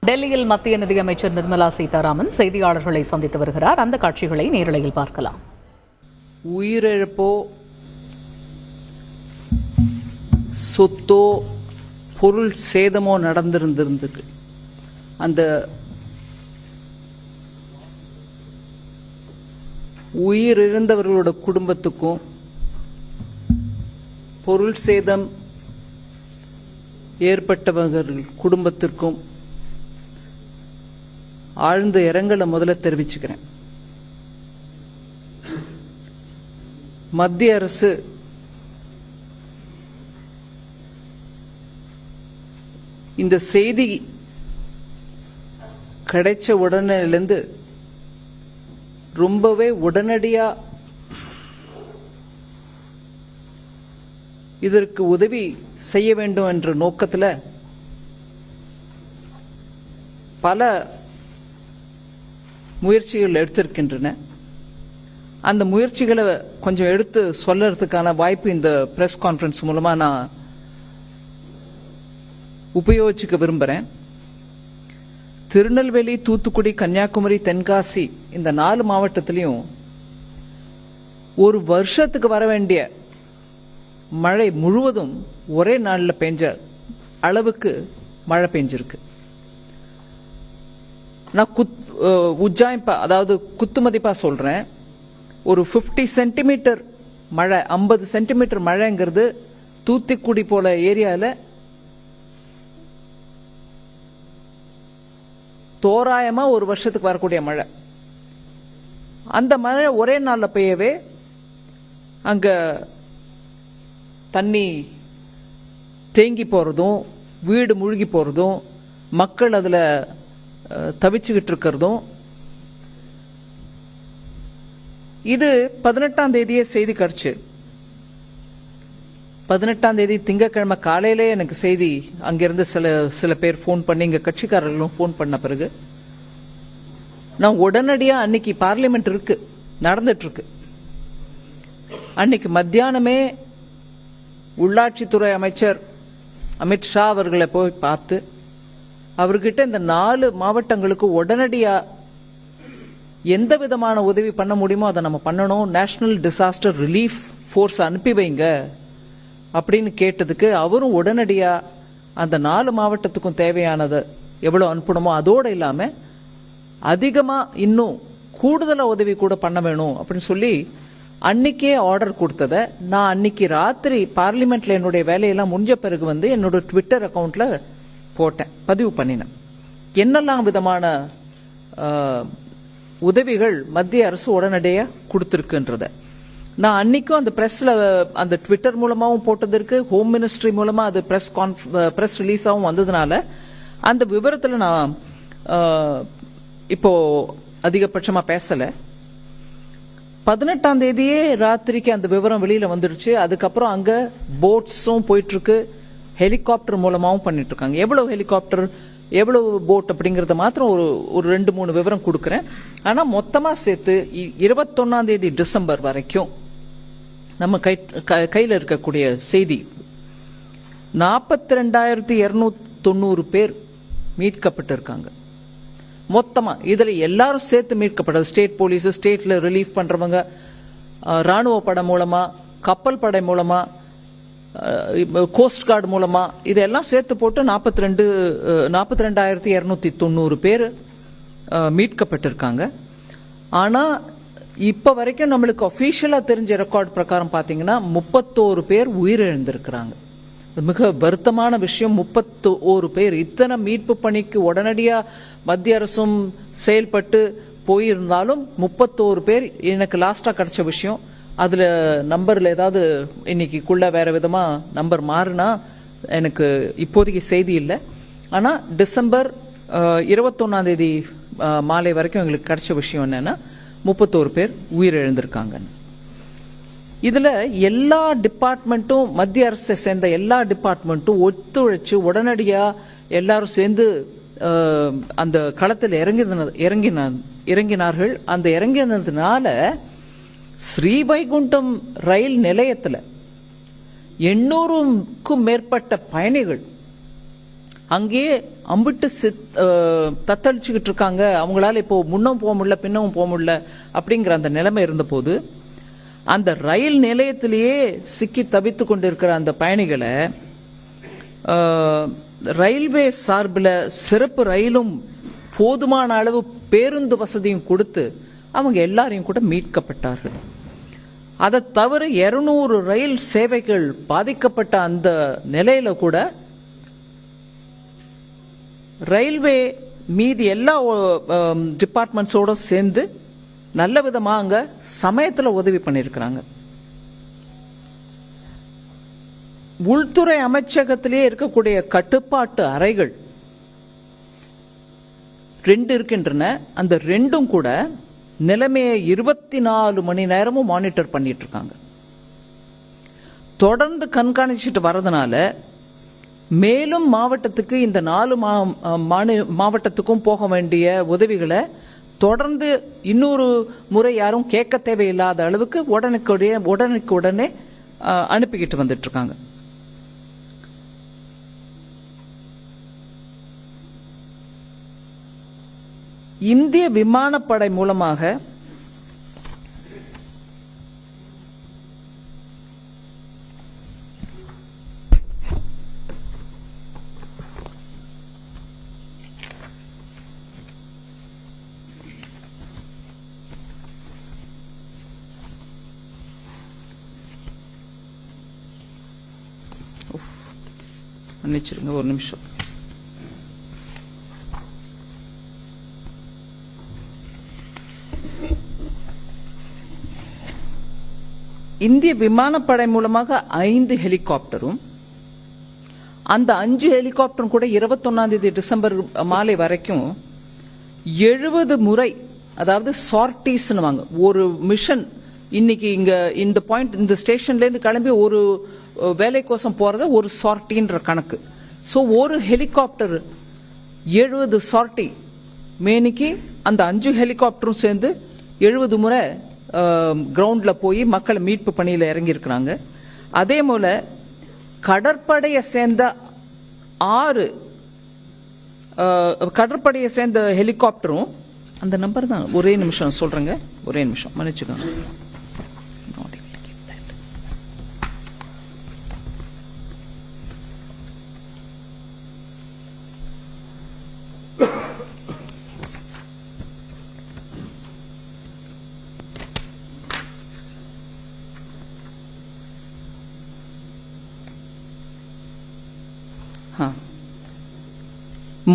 டெல்லியில் மத்திய நிதியமைச்சர் நிர்மலா சீதாராமன் செய்தியாளர்களை சந்தித்து வருகிறார். அந்த காட்சிகளை நேரலையில் பார்க்கலாம். உயிரிழப்போ சொத்தோ பொருள் சேதமோ நடந்திருந்திருக்கு. அந்த உயிரிழந்தவர்களோட குடும்பத்துக்கும் பொருள் சேதம் ஏற்பட்டவர்கள் குடும்பத்திற்கும் ஆழ்ந்த இரங்கலை முதல்ல தெரிவிச்சுக்கிறேன். மத்திய அரசு இந்த செய்தி கிடைச்ச உடனேலேருந்து ரொம்பவே உடனடியா இதற்கு உதவி செய்ய வேண்டும் என்ற நோக்கத்தில் பல முயற்சிகள் எடுத்திருக்கின்றன. அந்த முயற்சிகளை கொஞ்சம் எடுத்து சொல்லறதுக்கான வாய்ப்பு இந்த பிரஸ் கான்ஃபரன்ஸ் மூலமா நான் உபயோகிச்சுக்க விரும்புறேன். திருநெல்வேலி, தூத்துக்குடி, கன்னியாகுமரி, தென்காசி இந்த 4 மாவட்டத்திலையும் ஒரு வருஷத்துக்கு வர வேண்டிய மழை முழுவதும் ஒரே நாளில் பெஞ்ச அளவுக்கு மழை பெஞ்சிருக்கு. நான் உஜ்ஜாயிப்பா, அதாவது குத்துமதிப்பா சொல்றேன். ஒரு 50 சென்டிமீட்டர் மழை, 50 சென்டிமீட்டர் மழைங்கிறது தூத்துக்குடி போல ஏரியால தோராயமா ஒரு வருஷத்துக்கு வரக்கூடிய மழை. அந்த மழை ஒரே நாள்ல பெய்யவே அங்க தண்ணி தேங்கி போறதும், வீடு மூழ்கி போறதும், மக்கள் அதுல தவிச்சுக்கிட்டு இருக்கிறதும், இது 18ஆம் தேதியே செய்தி கிடைச்சு. 18ஆம் தேதி திங்கட்கிழமை காலையிலே எனக்கு செய்தி அங்கிருந்து சில பேர் போன் பண்ணி, இங்க கட்சிக்காரர்களும் போன் பண்ண பிறகு நான் உடனடியா, அன்னைக்கு பார்லிமெண்ட் இருக்கு, நடந்துட்டு இருக்கு, அன்னைக்கு மத்தியானமே உள்ளாட்சித்துறை அமைச்சர் அமித்ஷா அவர்களை போய் பார்த்து அவர்கிட்ட இந்த 4 மாவட்டங்களுக்கு உடனடியா எந்த விதமான உதவி பண்ண முடியுமோ அதை நம்ம பண்ணணும், நேஷனல் டிசாஸ்டர் ரிலீஃப் ஃபோர்ஸ் அனுப்பி வைங்க அப்படின்னு கேட்டதுக்கு அவரும் உடனடியா அந்த 4 மாவட்டத்துக்கும் தேவையானதை எவ்வளவு அனுப்பணுமோ அதோட இல்லாம அதிகமா இன்னும் கூடுதலா உதவி கூட பண்ண வேணும் அப்படின்னு சொல்லி அன்னைக்கே ஆர்டர் கொடுத்ததை நான் அன்னைக்கு ராத்திரி பார்லிமெண்ட்ல என்னுடைய வேலையெல்லாம் முடிஞ்ச பிறகு வந்து என்னோட ட்விட்டர் அக்கவுண்ட்ல போட்டேன், பதிவு பண்ணினேன். என்னெல்லாம் விதமான உதவிகள் மத்திய அரசு உடனடியாக கொடுத்திருக்குன்றத நான் அன்னைக்கும் அந்த பிரஸ்ல, அந்த ட்விட்டர் மூலமாவும் போட்டது இருக்கு, ஹோம் மினிஸ்ட்ரி மூலமா அது பிரஸ் ரிலீஸாவும் வந்ததுனால அந்த விவரத்துல நான் இப்போ அதிகபட்சமா பேசல. 18ஆம் தேதியே ராத்திரிக்கு அந்த விவரம் வெளியில வந்துடுச்சு. அதுக்கப்புறம் அங்க போட்ஸும் போயிட்டு இருக்கு, ஹெலிகாப்டர் மூலமாவும் பண்ணிட்டு இருக்காங்க. எவ்வளவு ஹெலிகாப்டர், எவ்வளவு போட் அப்படிங்கறத மாத்திரம் ஒரு 2-3 விவரம் கொடுக்கறேன். ஆனா மொத்தமா சேர்த்து 21ஆம் தேதி டிசம்பர் வரைக்கும் நம்ம கையில இருக்கக்கூடிய செய்தி 42,290 பேர் மீட்கப்பட்டிருக்காங்க. மொத்தமா இதுல எல்லாரும் சேர்த்து மீட்கப்பட்டது. ஸ்டேட் போலீஸ், ஸ்டேட்ல ரிலீஃப் பண்றவங்க, ராணுவ படை மூலமா, கப்பல் படை மூலமா, கோஸ்ட் கார்டு மூலமா, இதெல்லாம் சேர்த்து போட்டு 42,290 பேர் மீட்கப்பட்டிருக்காங்க. ஆனா இப்ப வரைக்கும் நம்மளுக்கு அபிஷியலா தெரிஞ்ச ரெக்கார்ட் பிரகாரம் பாத்தீங்கன்னா 31 பேர் உயிரிழந்திருக்கிறாங்க. மிக வருத்தமான விஷயம். 31 பேர். இத்தனை மீட்பு பணிக்கு உடனடியா மத்திய அரசும் செயல்பட்டு போயிருந்தாலும் 31 பேர் எனக்கு லாஸ்டா கிடைச்ச விஷயம். அதுல நம்பர்ல ஏதாவது இன்னைக்குள்ள வேற விதமா நம்பர் மாறுனா எனக்கு இப்போதைக்கு செய்தி இல்லை. ஆனா டிசம்பர் 21ஆம் தேதி மாலை வரைக்கும் எங்களுக்கு கிடைச்ச விஷயம் என்னன்னா 31 பேர் உயிரிழந்திருக்காங்க. இதுல எல்லா டிபார்ட்மெண்ட்டும், மத்திய அரசை சேர்ந்த எல்லா டிபார்ட்மெண்ட்டும் ஒத்துழைச்சு உடனடியா எல்லாரும் சேர்ந்து அந்த களத்தில் இறங்கினார்கள். அந்த இறங்கினதுனால ஸ்ரீவைகுண்டம் ரயில் நிலையத்தில் 800க்கும் மேற்பட்ட பயணிகள் அங்கேயே அம்பிட்டு தத்தளிச்சுக்கிட்டு இருக்காங்க. அவங்களால இப்போ முன்னும் போக முடியல, பின்னவும் போக முடியல அப்படிங்கிற அந்த நிலைமை இருந்த போது, அந்த ரயில் நிலையத்திலேயே சிக்கி தவித்து கொண்டிருக்கிற அந்த பயணிகளை ரயில்வே சார்பில் சிறப்பு ரயிலும் போதுமான அளவு பேருந்து வசதியும் கொடுத்து அவங்க எல்லாரையும் கூட மீட்கப்பட்டார்கள். அதை தவிர 200 ரயில் சேவைகள் பாதிக்கப்பட்ட அந்த நிலையில கூட ரயில்வே மீதி எல்லா டிபார்ட்மெண்ட்ஸோட சேர்ந்து நல்ல விதமா அங்க சமயத்துல உதவி பண்ணிருக்கிறாங்க. உள்துறை அமைச்சகத்திலேயே இருக்கக்கூடிய கட்டுப்பாட்டு அறைகள் 2 இருக்கின்றன. அந்த 2ம் கூட நிலைமையை 24 மணி நேரமும் மானிட்டர் பண்ணிட்டு இருக்காங்க. தொடர்ந்து கண்காணிச்சுட்டு வரதுனால மேலும் மாவட்டத்துக்கு இந்த 4 மாவட்டத்துக்கும் போக வேண்டிய உதவிகளை தொடர்ந்து இன்னொரு முறை யாரும் கேட்க தேவையில்லாத அளவுக்கு உடனே அனுப்பிக்கிட்டு வந்துட்டு இருக்காங்க. இந்திய விமானப்படை மூலமாக மன்னிச்சிருங்க ஒரு நிமிஷம். இந்திய விமானப்படை மூலமாக 5 ஹெலிகாப்டரும், அந்த 5 ஹெலிகாப்டரும் கூட 21 டிசம்பர் மாலை வரைக்கும் 70 முறை, அதாவது சார்டிஸ் ஒரு மிஷன், இன்னைக்கு இங்க இந்த பாயிண்ட் இந்த ஸ்டேஷன்ல இருந்து கிளம்பி ஒரு வேலைக்கோசம் போறத ஒரு சார்டின்ற கணக்கு. சோ ஒரு ஹெலிகாப்டர் 70 சார்டி மேனிக்கு அந்த 5 ஹெலிகாப்டரும் சேர்ந்து 70 முறை கிரவுண்ட்ல போய் மக்களை மீட்பு பணியில இறங்கி இருக்கிறாங்க. அதே போல கடற்படையை சேர்ந்த 6 கடற்படையை சேர்ந்த ஹெலிகாப்டரும், அந்த நம்பர் தான், ஒரே நிமிஷம் சொல்றேங்க, ஒரே நிமிஷம் மன்னிச்சுக்கோங்க.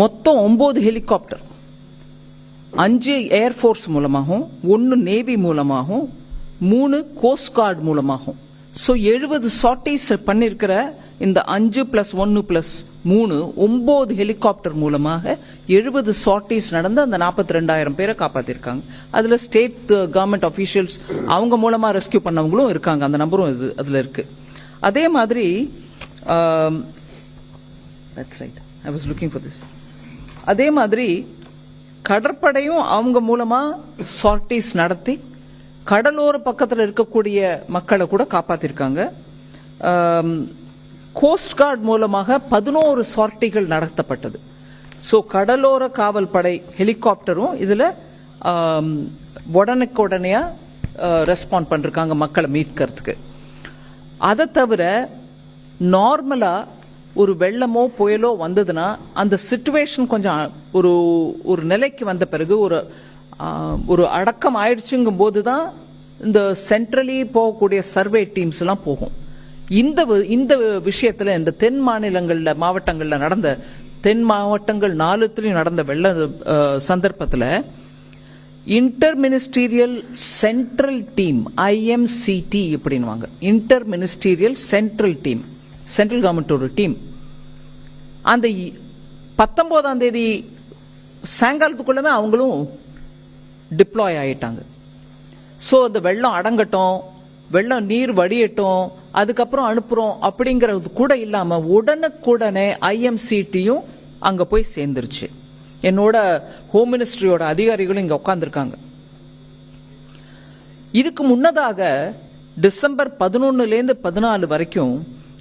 மொத்தம் 9 ஹெலிகாப்டர், 5 ஏர்போர்ஸ் மூலமாகவும், 1 நேவி மூலமாகவும், 3 கோஸ்ட் கார்டு மூலமாகவும், சோ 70 சார்டிஸ் பண்ணிருக்கிற இந்த 5 + 1 + 3 9 ஹெலிகாப்டர் மூலமாக 70 சார்டிஸ் நடந்து அந்த 42,000 பேரை காப்பாத்திருக்காங்க. அதுல ஸ்டேட் கவர்மெண்ட் அபிஷியல்ஸ் அவங்க மூலமா ரெஸ்கியூ பண்ணவங்களும் இருக்காங்க. அந்த நம்பரும் அதுல இருக்கு. அதே மாதிரி that's right, I was looking for this. அதே மாதிரி கடற்படையும் அவங்க மூலமா சார்டிஸ் நடத்தி கடலோர பக்கத்தில் இருக்கக்கூடிய மக்களை கூட காப்பாத்திருக்காங்க. கோஸ்ட் கார்டு மூலமாக 11 சார்டிகள் நடத்தப்பட்டது. சோ கடலோர காவல் படை ஹெலிகாப்டரும் இதுல உடனுக்குடனே ரெஸ்பாண்ட் பண்ணிருக்காங்க மக்களை மீட்கிறதுக்கு. அதை தவிர நார்மலா ஒரு வெள்ளமோ புயலோ வந்ததுன்னா அந்த சிச்சுவேஷன் கொஞ்சம் ஒரு நிலைக்கு வந்த பிறகு ஒரு அடக்கம் ஆயிடுச்சுங்கும் போதுதான் இந்த சென்ட்ரலி போகக்கூடிய சர்வே டீம்ஸ் எல்லாம் போகும். இந்த விஷயத்துல இந்த தென் மாநிலங்கள்ல மாவட்டங்கள்ல நடந்த தென் மாவட்டங்கள் 4 நடந்த வெள்ள சந்தர்ப்பத்துல inter ministerial central team, IMCT அப்படின்வாங்க, inter ministerial central team, central கவர்மெண்டோட டீம், அந்த 19ஆம் தேதி சாயங்காலத்துக்குள்ளமே அவங்களும் டிப்ளாய் ஆயிட்டாங்க. சோ அந்த வெள்ளம் அடங்கட்டும், வெள்ளம் நீர் வடியட்டும், அதுக்கப்புறம் அனுப்புறோம் அப்படிங்கறது கூட இல்லாம உடனுக்குடனே IMCTயும் அங்க போய் சேர்ந்துருச்சு. என்னோட ஹோம் மினிஸ்ட்ரியோட அதிகாரிகளும் இங்க உட்கார்ந்துருக்காங்க. இதுக்கு முன்னதாக டிசம்பர் 11 14 வரைக்கும்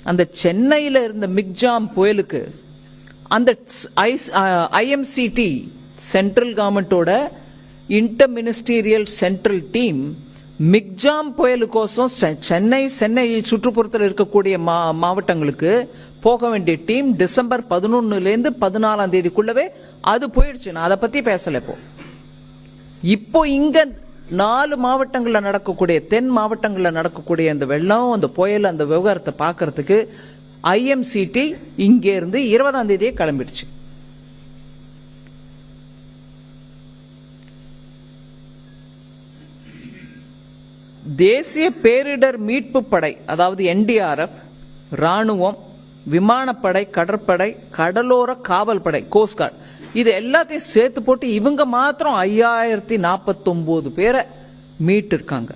அந்த சென்னையில இருந்த மிக்ஜாம் புயலுக்கு அந்த ஐஎம்சிடி சென்ட்ரல் கவர்மெண்டோட inter ministerial central team Michaung புயலுக்கோசம் சென்னை சுற்றுப்புறத்தில் இருக்கக்கூடிய மாவட்டங்களுக்கு போக வேண்டிய டீம் டிசம்பர் 11 14 தேதிக்குள்ளவே அது போயிடுச்சு. நான் அதை பத்தி பேசல. இப்போ இங்க 4 மாவட்டங்கள்ல நடக்கக்கூடிய தென் மாவட்டங்கள்ல நடக்கக்கூடிய அந்த வெள்ளம், அந்த புயல், அந்த விவகாரத்தை பாக்குறதுக்கு ஐஎம்சிடி இங்க இருந்து 20ஆம் தேதியே கிளம்பிடுச்சு. தேசிய பேரிடர் மீட்பு படை, அதாவது NDRF, ராணுவம், விமானப்படை, கடற்படை, கடலோர காவல் படை, கோஸ்ட் கார்டு, இது எல்லாத்தையும் சேர்த்து போட்டு இவங்க மாத்திரம் 5049 பேரை மீட்டு இருக்காங்க.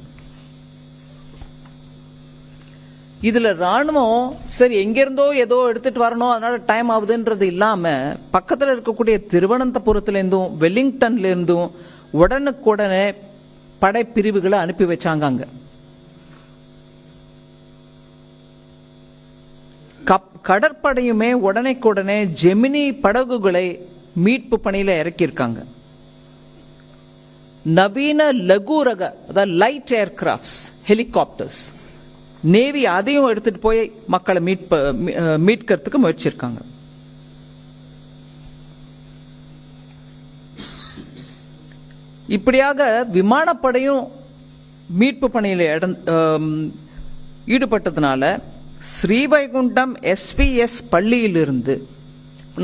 இதுல ராணுவம் சரி எங்கிருந்தோ ஏதோ எடுத்துட்டு வரணும், அதனால டைம் ஆகுதுன்றது இல்லாம பக்கத்துல இருக்கக்கூடிய திருவனந்தபுரத்துல இருந்தும் வெலிங்டன்ல இருந்தும் உடனுக்குடனே படைப்பிரிவுகளை அனுப்பி வச்சாங்க. அங்க கடற்படையுமே உடனே ஜெமினி படகுகளை மீட்பு பணியில இறக்கியிருக்காங்க. நவீன லகு ரக, அதாவது லைட் ஏர்கிராப்ட்ஸ், ஹெலிகாப்டர்ஸ், நேவி அதையும் எடுத்துட்டு போய் மக்களை மீட்கிறதுக்கு முயற்சிருக்காங்க. இப்படியாக விமானப்படையும் மீட்பு பணியில் ஈடுபட்டதுனால ஸ்ரீவைகுண்டம் SPS பள்ளியிலிருந்து,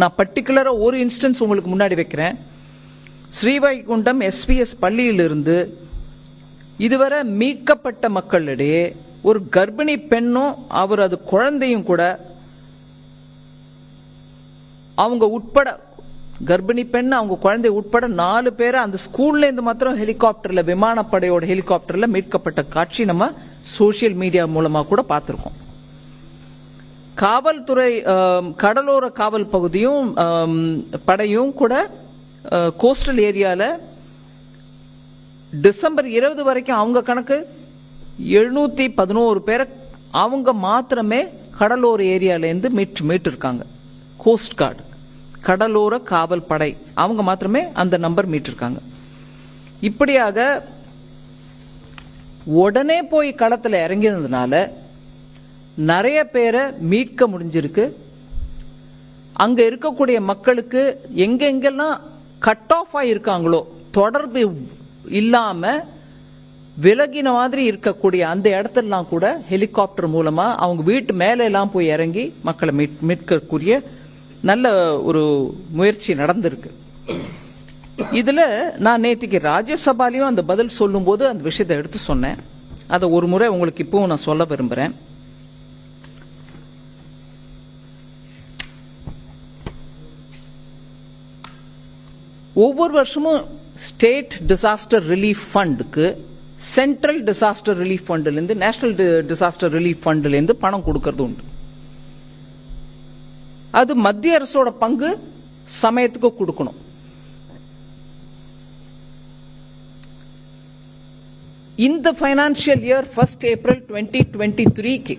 நான் பர்டிகுலரா ஒரு இன்ஸ்டன்ஸ் உங்களுக்கு முன்னாடி வைக்கிறேன். ஸ்ரீவைகுண்டம் SPS பள்ளியிலிருந்து இதுவரை மீட்கப்பட்ட மக்களிடையே ஒரு கர்ப்பிணி பெண்ணும் அவரது குழந்தையும் கூட, அவங்க உட்பட, கர்ப்பிணி பெண் அவங்க குழந்தை உட்பட 4 பேரை அந்த ஸ்கூல்ல இருந்து மாத்திரம் ஹெலிகாப்டர்ல, விமானப்படையோட ஹெலிகாப்டர்ல மீட்கப்பட்ட காட்சி நம்ம சோசியல் மீடியா மூலமா கூட பார்த்திருக்கோம். காவல்துறை, கடலோர காவல் பகுதியும் படையும் கூட கோஸ்டல் ஏரியால டிசம்பர் 20 வரைக்கும் அவங்க கணக்கு 711 பேரை அவங்க மாத்திரமே கடலோர ஏரியால இருந்து மீட்டு இருக்காங்க. கோஸ்ட் கார்டு, கடலோர காவல் படை, அவங்க மாத்திரமே அந்த நம்பர் மீட்டிருக்காங்க. இப்படியாக உடனே போய் களத்துல இறங்கினதுனால நிறைய பேரை மீட்க முடிஞ்சிருக்கு. அங்க இருக்கக்கூடிய மக்களுக்கு எங்கெங்கெல்லாம் கட் ஆஃப் ஆயிருக்காங்களோ, தொடர்பு இல்லாம விலகின மாதிரி இருக்கக்கூடிய அந்த இடத்தெல்லாம் கூட ஹெலிகாப்டர் மூலமா அவங்க வீட்டு மேல எல்லாம் போய் இறங்கி மக்களை மீட்கக்கூடிய நல்ல ஒரு முயற்சி நடந்திருக்கு. இதுல நான் நேத்திக்கு ராஜ்யசபாலையும் அந்த பதில் சொல்லும் போது அந்த விஷயத்தை எடுத்து சொன்னேன். அதை ஒரு முறை உங்களுக்கு இப்பவும் நான் சொல்ல விரும்புறேன். ஒவ்வொரு வருஷமும் ஸ்டேட் டிசாஸ்டர் ரிலீஃப் ஃபண்டுக்கு சென்ட்ரல் டிசாஸ்டர் ரிலீஃப் ஃபண்ட்ல இருந்து, நேஷனல் டிசாஸ்டர் ரிலீஃப் ஃபண்ட்ல இருந்து பணம் கொடுக்கறது உண்டு. அது மத்திய அரசோட பங்கு சமயத்துக்கு கொடுக்கணும். இந்த financial year 1 April 2023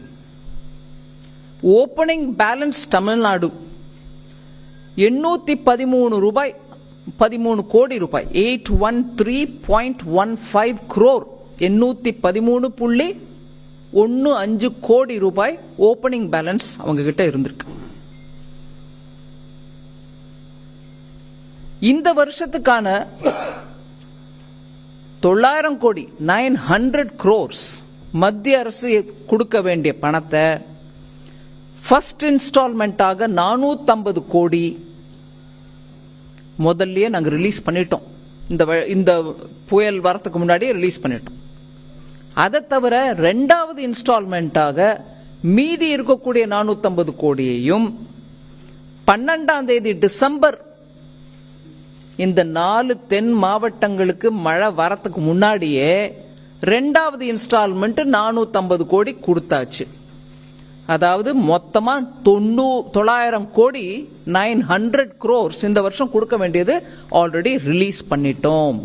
opening balance Tamil Nadu 813 கோடி ரூபாய், 813.15 crore, 813.15 கோடி ரூபாய் ஓபனிங் பேலன்ஸ் அவங்க கிட்ட இருந்திருக்கு. இந்த வருஷத்துக்கான 900 கோடி, 900 crores மத்திய அரசு கொடுக்க வேண்டிய பணத்தை ஃபர்ஸ்ட் இன்ஸ்டால்மெண்டாக 450 கோடி முதல்லயே நாங்க ரிலீஸ் பண்ணிட்டோம். இந்த புயல் வரத்துக்கு முன்னாடியே ரிலீஸ் பண்ணிட்டோம். அதை தவிர 2வது இன்ஸ்டால்மெண்டாக மீதி இருக்கக்கூடிய 450 கோடியையும் 12ஆம் தேதி டிசம்பர் இந்த 4 தென் மாவட்டங்களுக்கு மழை வரத்துக்கு முன்னாடியே 2வது இன்ஸ்டால்மெண்ட் 450 கோடி கொடுத்தாச்சு. அதாவது மொத்தமா 900 கோடி, 900 crores இந்த வருஷம் கொடுக்க வேண்டியது ஆல்ரெடி ரிலீஸ் பண்ணிட்டோம்.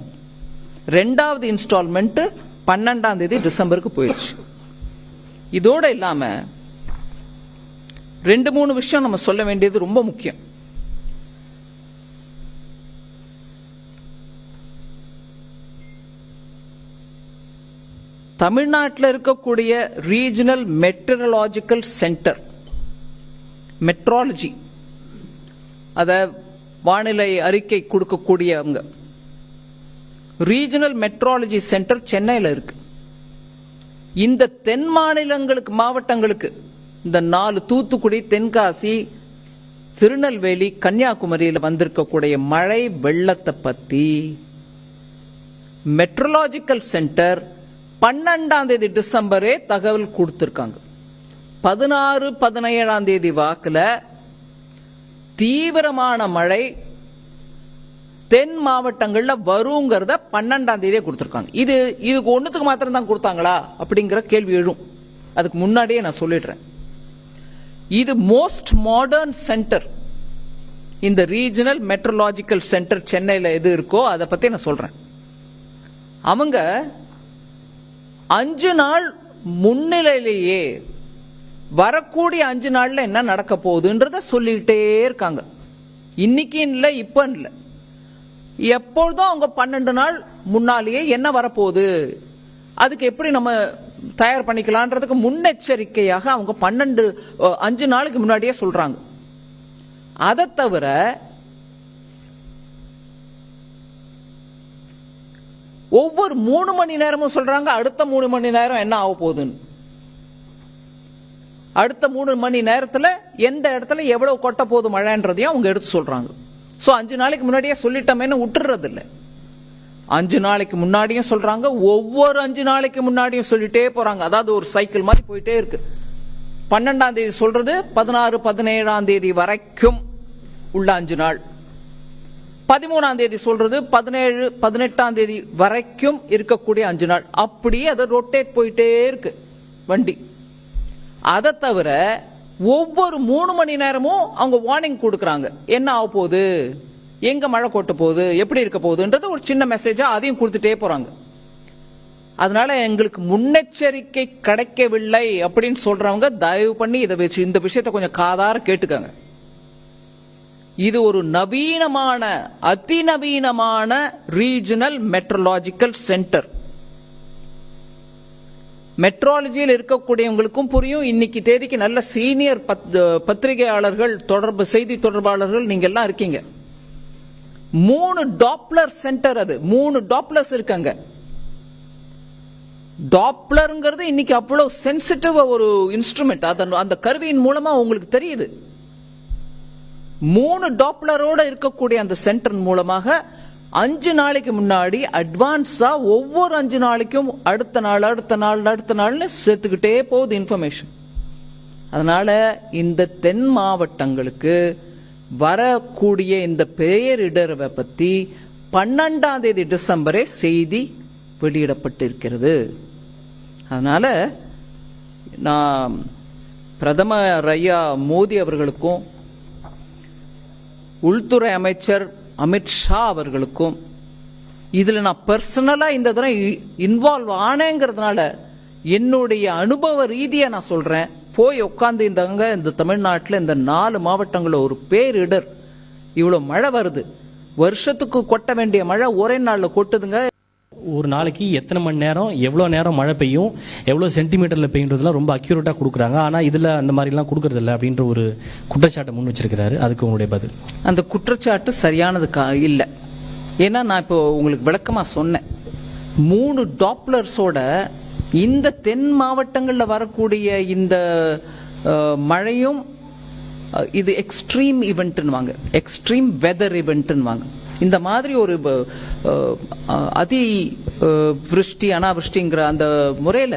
2வது இன்ஸ்டால்மெண்ட் 12ஆம் தேதி டிசம்பருக்கு போயிடுச்சு. இதோட இல்லாம 2-3 விஷயம் நம்ம சொல்ல வேண்டியது ரொம்ப முக்கியம். தமிழ்நாட்டில் இருக்கக்கூடிய ரீஜனல் மெட்ரலாஜிக்கல் சென்டர், மெட்ராலஜி, அத வானிலை அறிக்கை கொடுக்கக்கூடியவங்க, ரீஜனல் மெட்ராலஜி சென்டர் சென்னையில் இருக்கு. இந்த தென் மாவட்டங்களுக்கு, இந்த 4 தூத்துக்குடி, தென்காசி, திருநெல்வேலி, கன்னியாகுமரியில் வந்திருக்கக்கூடிய மழை வெள்ளத்தை பத்தி மெட்ரலாஜிக்கல் சென்டர் 12ஆம் தேதி டிசம்பரே தகவல் கொடுத்திருக்காங்க. 16, 17ஆம் தேதி வாக்குல தீவிரமான மழை தென் மாவட்டங்கள்ல வருங்கிறத 12ஆம் தேதியே கொடுத்திருக்காங்க. இதுக்கு ஒண்ணுத்துக்கு மாத்திரம் தான் கொடுத்தாங்களா அப்படிங்கிற கேள்வி எழும். அதுக்கு முன்னாடியே நான் சொல்லிடுறேன், இது மோஸ்ட் மாடர்ன் சென்டர். இந்த ரீஜனல் மெட்ரலாஜிக்கல் சென்டர் சென்னையில் எது இருக்கோ அதை பத்தி நான் சொல்றேன். அவங்க 5 நாள் முன்னிலையிலேயே வரக்கூடிய 5 நாள்ல என்ன நடக்க போகுதுன்றத சொல்லிட்டே இருக்காங்க. இன்னைக்கு இல்ல, இப்ப இல்ல, எப்பொழுதும் அவங்க 12 நாள் முன்னாலேயே என்ன வரப்போகுது, அதுக்கு எப்படி நம்ம தயார் பண்ணிக்கலான்றதுக்கு முன்னெச்சரிக்கையாக அவங்க 5 நாளுக்கு முன்னாடியே சொல்றாங்க. அதை தவிர ஒவ்வொரு 3 மணி நேரமும் சொல்றாங்க அடுத்த 3 மணி நேரம் என்ன ஆக போகுதுன்னு. அடுத்த 3 மணி நேரத்துல எந்த இடத்துல எவ்வளவு கொட்ட போகுது மழைன்றதையும் அவங்க எடுத்து சொல்றாங்க. சோ 5 நாளைக்கு முன்னாடியே சொல்லிட்டோமேன்னு விட்டுறது இல்ல. 5 நாளைக்கு முன்னாடியும் சொல்றாங்க, ஒவ்வொரு 5 நாளைக்கு முன்னாடியும் சொல்லிட்டே போறாங்க. அதாவது ஒரு சைக்கிள் மாதிரி போயிட்டே இருக்கு. 12ஆம் தேதி சொல்றது 16, 17ஆம் தேதி வரைக்கும் உள்ள 5 நாள். 13ஆம் தேதி சொல்றது 17, 18ஆம் தேதி வரைக்கும் இருக்கக்கூடிய 5 நாள். அப்படியே அதை ரொட்டேட் போயிட்டே இருக்கு வண்டி. அதை தவிர ஒவ்வொரு 3 மணி நேரமும் அவங்க வார்னிங் கொடுக்கறாங்க, என்ன ஆக போகுது, எங்க மழை கொட்ட போகுது, எப்படி இருக்க போகுதுன்றது ஒரு சின்ன மெசேஜா அதையும் கொடுத்துட்டே போறாங்க. அதனால எங்களுக்கு முன்னெச்சரிக்கை கிடைக்கவில்லை அப்படின்னு சொல்றவங்க தயவு பண்ணி இந்த விஷயத்தை கொஞ்சம் காதார கேட்டுக்கங்க. இது ஒரு நவீனமான, அதிநவீனமான ரீஜனல் மெட்ரலாஜிக்கல் சென்டர். மெட்ராலஜியில் இருக்கக்கூடியவங்களுக்கும் புரியும். இன்னைக்கு தேதிக்கு நல்ல சீனியர் பத்திரிகையாளர்கள், செய்தி தொடர்பாளர்கள் நீங்க எல்லாம் இருக்கீங்க. 3 டாப்ளர் சென்டர், அது 3 டாப்ளர்ஸ் இருக்காங்க. டாப்ளர்ங்கிறது இன்னைக்கு அவ்வளவு சென்சிட்டிவ் ஒரு இன்ஸ்ட்ருமெண்ட். அந்த கருவியின் மூலமா உங்களுக்கு தெரியுது. 3 டாப்ளரோட இருக்கக்கூடிய அந்த சென்டர் மூலமாக 5 நாளைக்கு முன்னாடி அட்வான்ஸா ஒவ்வொரு 5 நாளைக்கும் அடுத்த நாள்னு சேர்த்துக்கிட்டே போகுது இன்ஃபர்மேஷன். அதனால இந்த தென் மாவட்டங்களுக்கு வரக்கூடிய இந்த பேரிடரை பத்தி 12ஆம் தேதி டிசம்பரே செய்தி வெளியிடப்பட்டிருக்கிறது. அதனால நான் பிரதமர் ஐயா மோடி அவர்களுக்கும் உள்துறை அமைச்சர் அமித்ஷா அவர்களுக்கும் இதுல நான் பர்சனலா இந்த தடவை இன்வால்வ் ஆனேங்கிறதுனால என்னுடைய அனுபவ ரீதியா நான் சொல்றேன், போய் உட்கார்ந்து இந்த தமிழ்நாட்டில் இந்த 4 மாவட்டங்களில் ஒரு பேரிடர், இவ்வளவு மழை வருது, வருஷத்துக்கு கொட்ட வேண்டிய மழை ஒரே நாள்ல கொட்டுதுங்க. ஒரு நாளைக்கு எத்தனை மணி நேரம், எவ்வளவு நேரம் மழை பெய்யும், எவ்வளவு சென்டிமீட்டர்ல பெய்யுன்றதுலாம் ரொம்ப அக்யூரேட்டா கொடுக்குறாங்க. ஆனா இதுல அந்த மாதிரி எல்லாம் கொடுக்கறது இல்லை அப்படின்ற ஒரு குற்றச்சாட்டை முன் வச்சிருக்கிறாரு. அதுக்கு உங்களுடைய பதில்? அந்த குற்றச்சாட்டு சரியானது இல்ல. ஏன்னா நான் இப்போ உங்களுக்கு விளக்கமா சொன்னேன், 3 டாப்ளர்ஸோட இந்த தென் மாவட்டங்கள்ல வரக்கூடிய இந்த மழையும் இது எக்ஸ்ட்ரீம் ஈவென்ட்னு வாங்க, எக்ஸ்ட்ரீம் வெதர் ஈவென்ட்னு வாங்க. இந்த மாதிரி ஒரு அதி விருஷ்டி அனாவிருஷ்டிங்கிற அந்த முறையில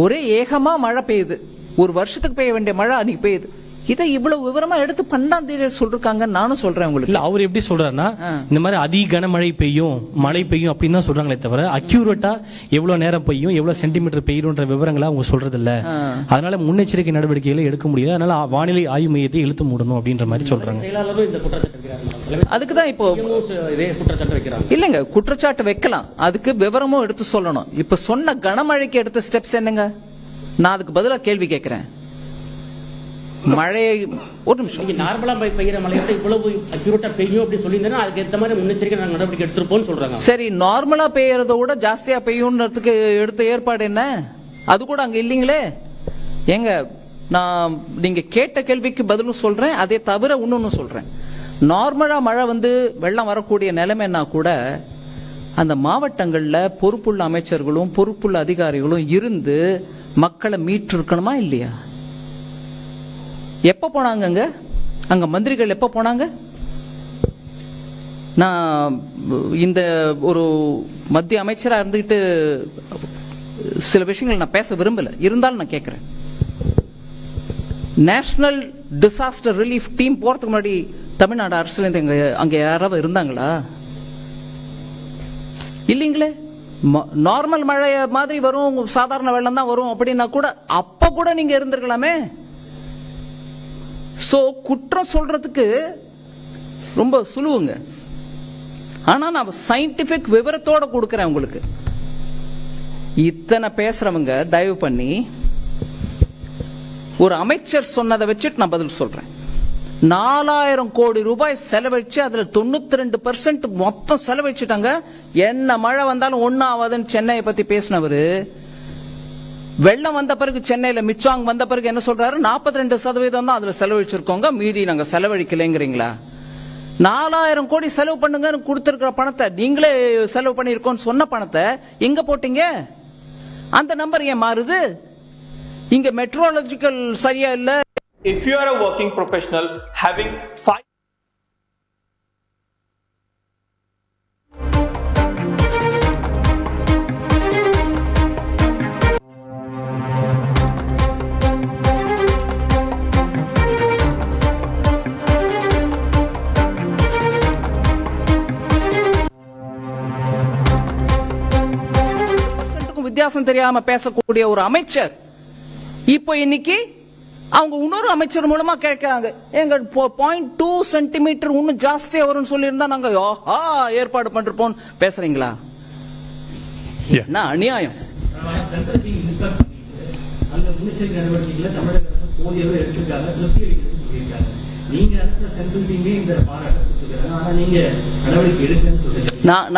ஒரே ஏகமா மழை பெய்யுது. ஒரு வருஷத்துக்கு பெய்ய வேண்டிய மழை அன்னைக்கு பெய்யுது. இதை இவ்வளவு விவரமா எடுத்து 12ஆம் தேதி சொல்றாங்க. நானும் சொல்றேன் உங்களுக்கு. இல்ல, அவர் எப்படி சொல்றாருன்னா இந்த மாதிரி அதிக கனமழை பெய்யும், மழை பெய்யும் அப்படின்னு தான் சொல்றாங்களே தவிர அக்யூரேட்டா எவ்வளவு நேரம் பெய்யும், எவ்வளவு சென்டிமீட்டர் பெய்யும்ன்ற விவரங்களை அவங்க சொல்றது இல்ல. அதனால முன்னெச்சரிக்கை நடவடிக்கைகளை எடுக்க முடியாது. அதனால வானிலை ஆய்வு மையத்தை இழுத்து மூடணும் அப்படின்ற மாதிரி சொல்றாங்க. அதுக்குதான் இப்போ இல்லங்க, குற்றச்சாட்டு வைக்கலாம், அதுக்கு விவரமும் எடுத்து சொல்லணும். இப்ப சொன்ன கனமழைக்கு எடுத்த ஸ்டெப்ஸ் என்னங்க? நான் அதுக்கு பதிலா கேள்வி கேட்கிறேன். மழையை ஒரு நிமிஷம். நார்மலா பெய்யற மழை இவ்வளவு அக்யூரேட்டா பெய்யும் அப்படி சொல்லியிருந்தா அதுக்கு ஏற்ற மாதிரி முன்னெச்சரிக்கை நடவடிக்கை எடுத்திருப்போம்னு சொல்றாங்க. சரி, நார்மலா பெய்யறத விட ஜாஸ்தியா பெய்யும்ன்றதுக்கு எடுத்த ஏற்பாடு என்ன? அது கூட அங்க இல்லீங்களே. ஏங்க, நான் நீங்க கேட்ட கேள்விக்கு பதிலும் சொல்றேன், அதே தவிர இன்னொன்னு சொல்றேன். நார்மலா மழை வெள்ளம் வரக்கூடிய நிலைமைன்னா கூட அந்த மாவட்டங்கள்ல பொறுப்புள்ள அமைச்சர்களும் பொறுப்புள்ள அதிகாரிகளும் இருந்து மக்களை மீட்டு இருக்கணுமா இல்லையா? எப்ப போனாங்க அங்க மந்திரிகள்? எப்ப போனாங்க? நான் இந்த ஒரு மத்திய அமைச்சரா இருந்துகிட்டு சில விஷயங்கள் நான் பேச விரும்பல, இருந்தாலும் நான் கேட்கிறேன். நேஷனல் டிசாஸ்டர் ரிலீஃப் டீம் போறதுக்கு முன்னாடி தமிழ்நாடு அரசுல இருந்து அங்க யாராவது இருந்தாங்களா? இல்லீங்களே. நார்மல் மழை மாதிரி வரும், சாதாரண வெள்ளம் தான் வரும் அப்படின்னா கூட அப்ப கூட நீங்க இருந்திருக்கலாமே. சோ குற்றம் சொல்றதுக்கு ரொம்ப சுலுவுங்க. ஆனா நான் சயின்டிபிக் விவரத்தோட கொடுக்கிறேன் உங்களுக்கு. இத்தனை பேசுறவங்க தயவு பண்ணி ஒரு அமைச்சர் சொன்னதை வச்சுட்டு நான் பதில் சொல்றேன். 4000 கோடி ரூபாய் செலவழிச்சு அதுல 92% மொத்தம் செலவழிச்சுட்டாங்க. என்ன மழை வந்தாலும் ஒன்னும் ஆகாதுன்னு சென்னையை பத்தி பேசினவரு வெள்ளம் வந்த பிறகு சென்னையில மிச்சாங் வந்த பிறகு என்ன சொல்றாரு? 42% தான் அதுல செலவழிச்சிருக்கோங்க, மீதி நாங்க செலவழிக்கலைங்கிறீங்களா? 4000 கோடி செலவு பண்ணுங்க கொடுத்திருக்கிற பணத்தை, நீங்களே செலவு பண்ணிருக்கோம் சொன்ன பணத்தை எங்க போட்டீங்க? அந்த நம்பர் ஏன் மாறுது? இங்க மெட்ரோலஜிக்கல் சரியா இல்ல. If you are a working professional having 5 வித்தியாசம் தெரியாம பேசக்கூடிய ஒரு அமைச்சர் இப்போ இன்னைக்கு அவங்க இன்னொரு அமைச்சர் மூலமா கேட்கிறாங்க, எங்க 0.2 சென்டிமீட்டர் இன்னும் ஜாஸ்தியா வரும்னு சொல்லி இருந்தா நாங்க ஏற்பாடு பண்றோம் பேசுறீங்களா? என்ன அநியாயம்!